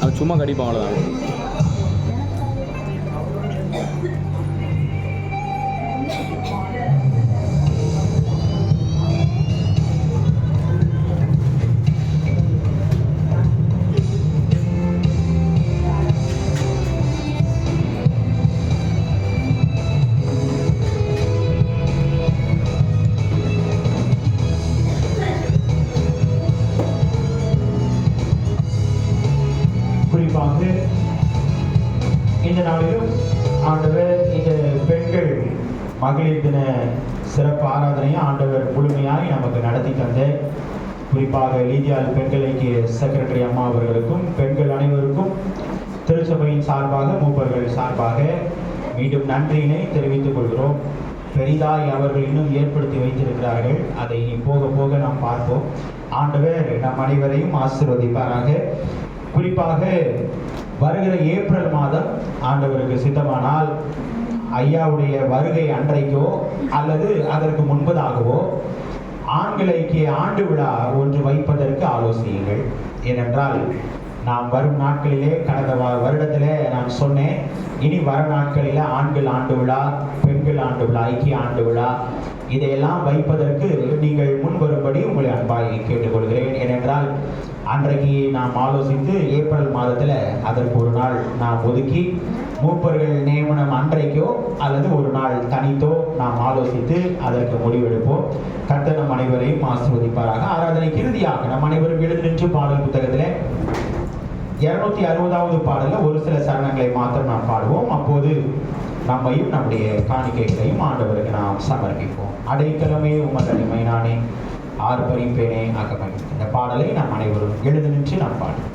அவன் சும்மா கடிப்பான், அவ்வளோதான். குறிப்பாக இந்த நாளிலும் ஆண்டவர் இந்த பெண்கள் மகளிர் தின சிறப்பு ஆராதனையை ஆண்டவர் முழுமையாய் நமக்கு நடத்தி தந்த குறிப்பாக லீதியால் பெண்கள் ஐக்கிய செக்ரட்டரி அம்மா அவர்களுக்கும் பெண்கள் அனைவருக்கும் திருச்சபையின் சார்பாக மூப்பர்கள் சார்பாக மீண்டும் நன்றியினை தெரிவித்துக் கொள்கிறோம். பெரிதாய் அவர்கள் இன்னும் ஏற்படுத்தி வைத்திருக்கிறார்கள். அதை போக போக நாம் பார்ப்போம். ஆண்டவர் நம் அனைவரையும் ஆசீர்வதிப்பாராக. குறிப்பாக வருகிற ஏப்ரல் மாதம் ஆண்டவருக்கு சித்தமானால் ஐயாவுடைய வருகை அன்றைக்கோ அல்லது அதற்கு முன்பதாகவோ ஆண்கள் ஐக்கிய ஆண்டு விழா ஒன்று வைப்பதற்கு ஆலோசியுங்கள். ஏனென்றால் நாம் வரும் நாட்களிலே கடந்த வருடத்திலே நான் சொன்னேன், இனி வர நாட்களில் ஆண்கள் ஆண்டு விழா, பெண்கள் ஆண்டு விழா, ஐக்கிய ஆண்டு விழா இதையெல்லாம் வைப்பதற்கு நீங்கள் முன் வரும்படி உங்களை அன்பாக கேட்டுக்கொள்கிறேன். ஏனென்றால் அன்றைக்கு நாம் ஆலோசித்து ஏப்ரல் மாதத்தில் அதற்கு ஒரு நாள் நாம் ஒதுக்கி மூப்பர்கள் நியமனம் அன்றைக்கோ அல்லது ஒரு நாள் தனித்தோ நாம் ஆலோசித்து அதற்கு முடிவெடுப்போம். கர்த்தர் நம் அனைவரையும் ஆசீர்வதிப்பாராக. ஆராதனைக்கு இறுதியாக நம் அனைவரும் எழுந்து நின்று பாடல் புத்தகத்தில் 260வது பாடலில் ஒரு சில சரணங்களை மாத்திரம் நாம் பாடுவோம். அப்போது நம்மையும் நம்முடைய காணிக்கைகளையும் ஆண்டவருக்கு நாம் சமர்ப்பிப்போம். அடைக்கலமே உமது அடிமை நானே, ஆர்ப்பரிப்பேனே அகமை. இந்த பாடலை நாம் அனைவரும் எழுந்து நின்று நாம் பாடுவோம்.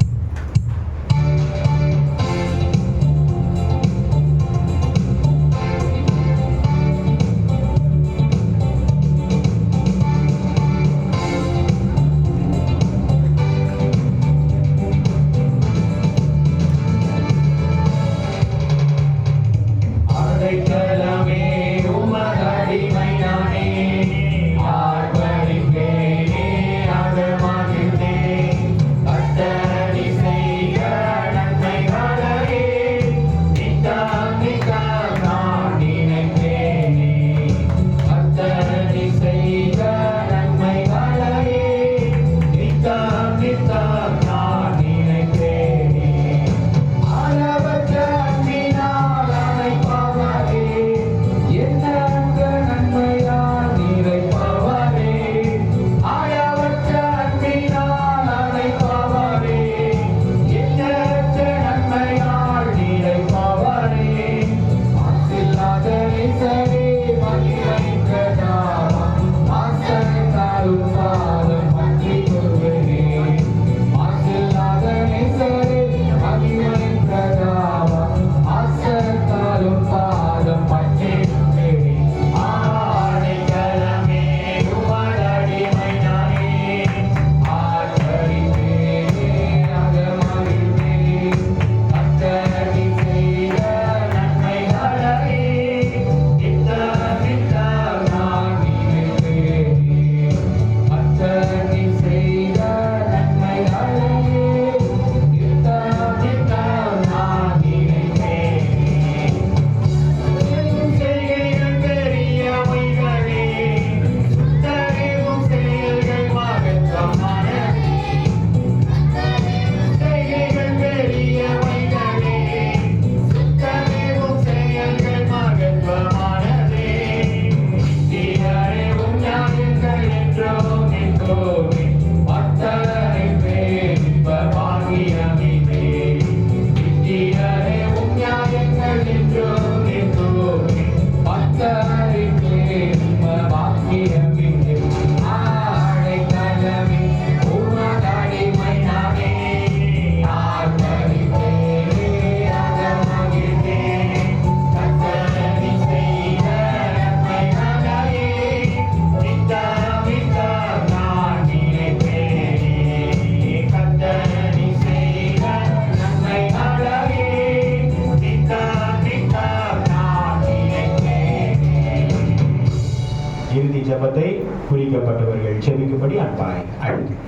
ஜெபத்தை குறிக்கப்பட்டவர்கள் செபிக்கும்படி அன்பாய் அழைக்கிறேன்.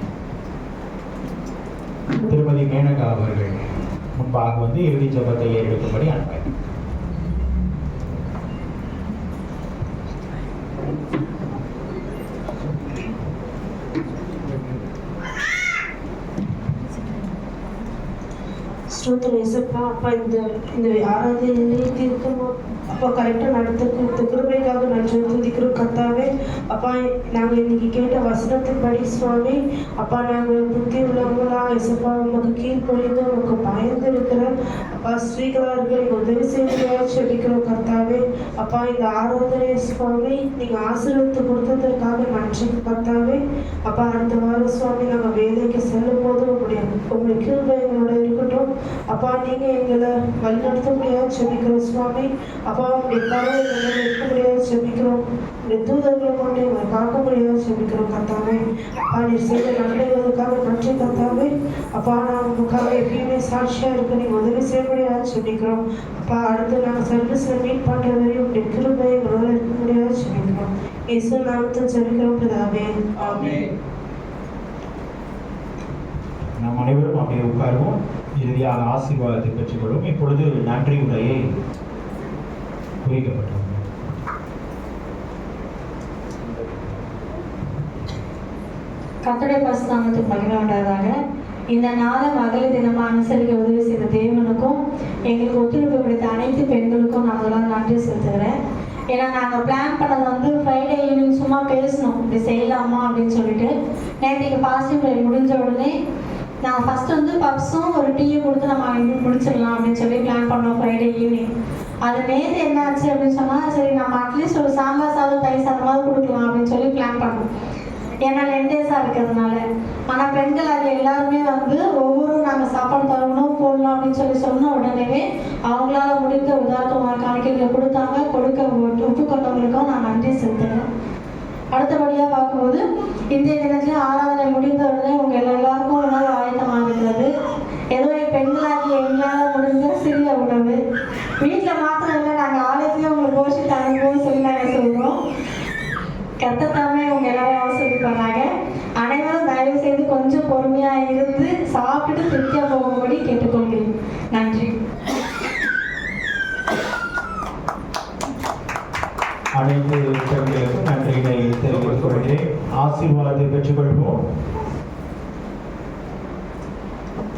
திருமதி மேனகா அவர்கள் முன்பாக வந்து இறுதி ஜெபத்தை ஏறெடுக்கும்படி அன்பாய். ஸ்தோத்திரம் இயேசுப்பா. அப்பா இந்த ஆராதனையிலே தீர்க்கமா அப்பா கரெக்டாக நடத்துக்கு கிருபைக்காக நன்றி துதிக்கிறோம் கர்த்தாவே. அப்பா நாங்கள் இன்னைக்கு கேட்ட வசனத்தின்படி சுவாமி அப்பா நாங்கள் புத்தி உள்ளவங்களா இயேசுப்பா உமக்கு கீழ்ப்படிந்து உமக்கு பயந்து இருக்கிற அப்பா ஸ்ரீகளார்கள் உதவி செய்வதாக செபிக்கிறோம் கர்த்தாவே. அப்பா இந்த ஆராதனை சுவாமி நீங்கள் ஆசீர்வதித்து கொடுத்ததற்காக நன்றி கர்த்தாவே. அப்பா அடுத்த வாரம் சுவாமி நாங்கள் வேலைக்கு செல்லும் போது உங்களுடைய கிருபை எங்களோட இருக்கட்டும். அப்பா நீங்கள் எங்களை வழிநடத்த முடியாது ஜெபிக்கிறோம் சுவாமி. அப்பா உங்களுடைய கருவை எங்களை இருக்க முடியாது ஜெபிக்கிறோம். உங்களுடைய தூதர்களை கொண்டு எங்களை காக்க முடியாது ஜெபிக்கிறோம் கர்த்தாவே. அப்பா நீர் செய்த நன்மைகளுக்காக நன்றி கர்த்தாவே. அப்பா நான் உங்களுக்காக எப்பயுமே சாட்சியாக இருக்க நீங்கள் உதவி செய்ய முடியாது ஜெபிக்கிறோம். அப்பா அடுத்து நாங்கள் சர்வீஸில் மீட் பண்ணுற வரையும் உங்களுடைய கிருபை எங்களோட இருக்க முடியாது ஜெபிக்கிறோம். இயேசு நாமத்தில் ஜெபிக்கிறோம் பிதாவே. ஆமென். நாம் அனைவரும் அப்படியே உட்காருவோம். இறுதியாக ஆசீர்வாதத்தை பெற்றுக்கொள்வோம். இப்பொழுது நன்றி உரையை குறிக்கப்பட்டோம். கர்த்தருடைய பரிசுத்தநாமத்துக்கு மகிமை உண்டாவதாக. இந்த நாளை மகளிர் தினமாக அனுசரிக்க உதவி செய்த தேவனுக்கும் எங்களுக்கு ஒத்துழைப்பு கொடுத்த அனைத்து பெண்களுக்கும் நான் முதல்ல நன்றி செலுத்துகிறேன். ஏன்னா நாங்கள் பிளான் பண்ணது ஃப்ரைடே ஈவினிங் சும்மா பேசணும், இப்படி செய்யலாமா அப்படின்னு சொல்லிட்டு. நேற்றுக்கு பாசிட்டிவ் ப்ரேயர் முடிஞ்ச உடனே நாங்கள் ஃபஸ்ட்டு பப்ஸும் ஒரு டீயும் கொடுத்து நம்ம முடிச்சிடலாம் அப்படின்னு சொல்லி பிளான் பண்ணோம் ஃப்ரைடே ஈவினிங். அது நேற்று என்ன ஆச்சு அப்படின்னு சொன்னால், சரி நம்ம அட்லீஸ்ட் ஒரு சாம்பார் சாதம் தயிர் சாதமாவது கொடுக்கலாம் அப்படின்னு சொல்லி பிளான் பண்ணோம். ஏன்னா 2 டேஸாக இருக்கிறதுனால. ஆனால் பெண்கள் அதில் எல்லாருமே ஒவ்வொரு நாங்கள் சாப்பாடு தரணும் போடலாம் அப்படின்னு சொன்ன உடனே அவங்களால முடிந்த உதாரணமாக காணிக்கைகளை கொடுத்தாங்க. ஒப்புக்கொண்டவங்களுக்கும் நான் நன்றி செலுத்துகிறேன். அடுத்தபடியாக பார்க்கும்போது இன்றைய தினத்தில் ஆராதனை முடிந்த உடனே உங்கள் எல்லாருக்கும் உணவு ஆயத்தமாக இருக்கிறது. ஏதோ பெண்களாகி எங்களால் முடிஞ்ச சிறிய உணவு. வீட்டில் மாத்திரம் இல்லை, நாங்கள் ஆலயத்திலே உங்களுக்கு போஷி தரணும்னு சொல்லி நாங்கள் சொல்கிறோம். கர்த்தத்தாமே உங்க எல்லாரும் ஆசீர்வதிப்பாங்க. அனைவரும் தயவு செய்து கொஞ்சம் பொறுமையா இருந்து சாப்பிட்டு திருப்தியா போகும்படி கேட்டுக்கொள்கிறேன். நன்றி. அனைத்து பெண்களுக்கும் நன்றிகளை தெரிவித்துக் கொள்கிறேன். ஆசீர்வாதத்தை பெற்றுக்கொள்வோம்.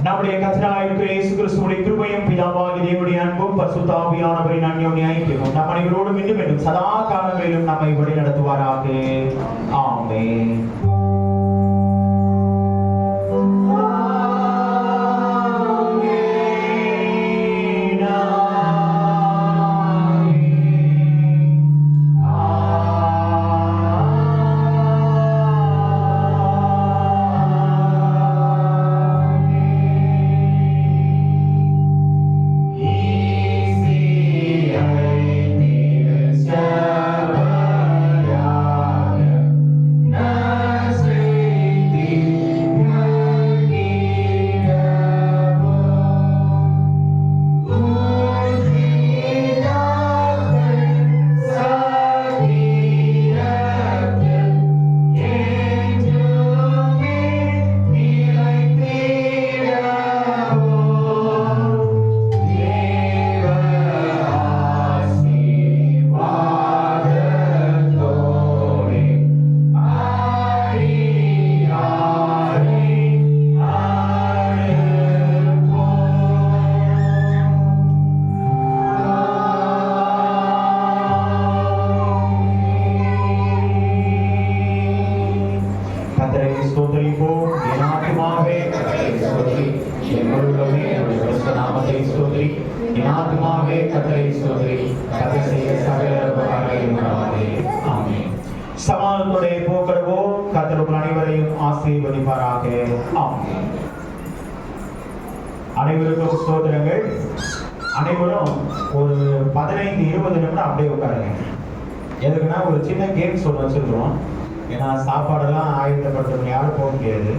நம்முடைய கர்த்தராகிய இயேசு கிறிஸ்துவின் கிருபையும் பிதாவாகிய தேவனுடைய அன்பும் பரிசுத்த ஆவியானவரின் அன்யோன்ய ஐக்கியமும் நம் அனைவரோடும் இன்னும் சதா காலங்களிலும் நம்மை வழி நடத்துவாராக. ஆமென். சமாதானத்தோட போக்கடவோம். கர்த்தர் அனைவரையும் ஆசீர்வதிப்பாராக. ஆமென். அனைவருக்கும் ஸ்தோத்திரங்கள். அனைவரும் ஒரு 15-20 நிமிடம் அப்படியே உட்காருங்க. எதுக்குன்னா ஒரு சின்ன கேம் சொல்ல வச்சிருக்கிறோம். ஏன்னா சாப்பாடெல்லாம் ஆயுதப்படுத்த யாரும் போக முடியாது.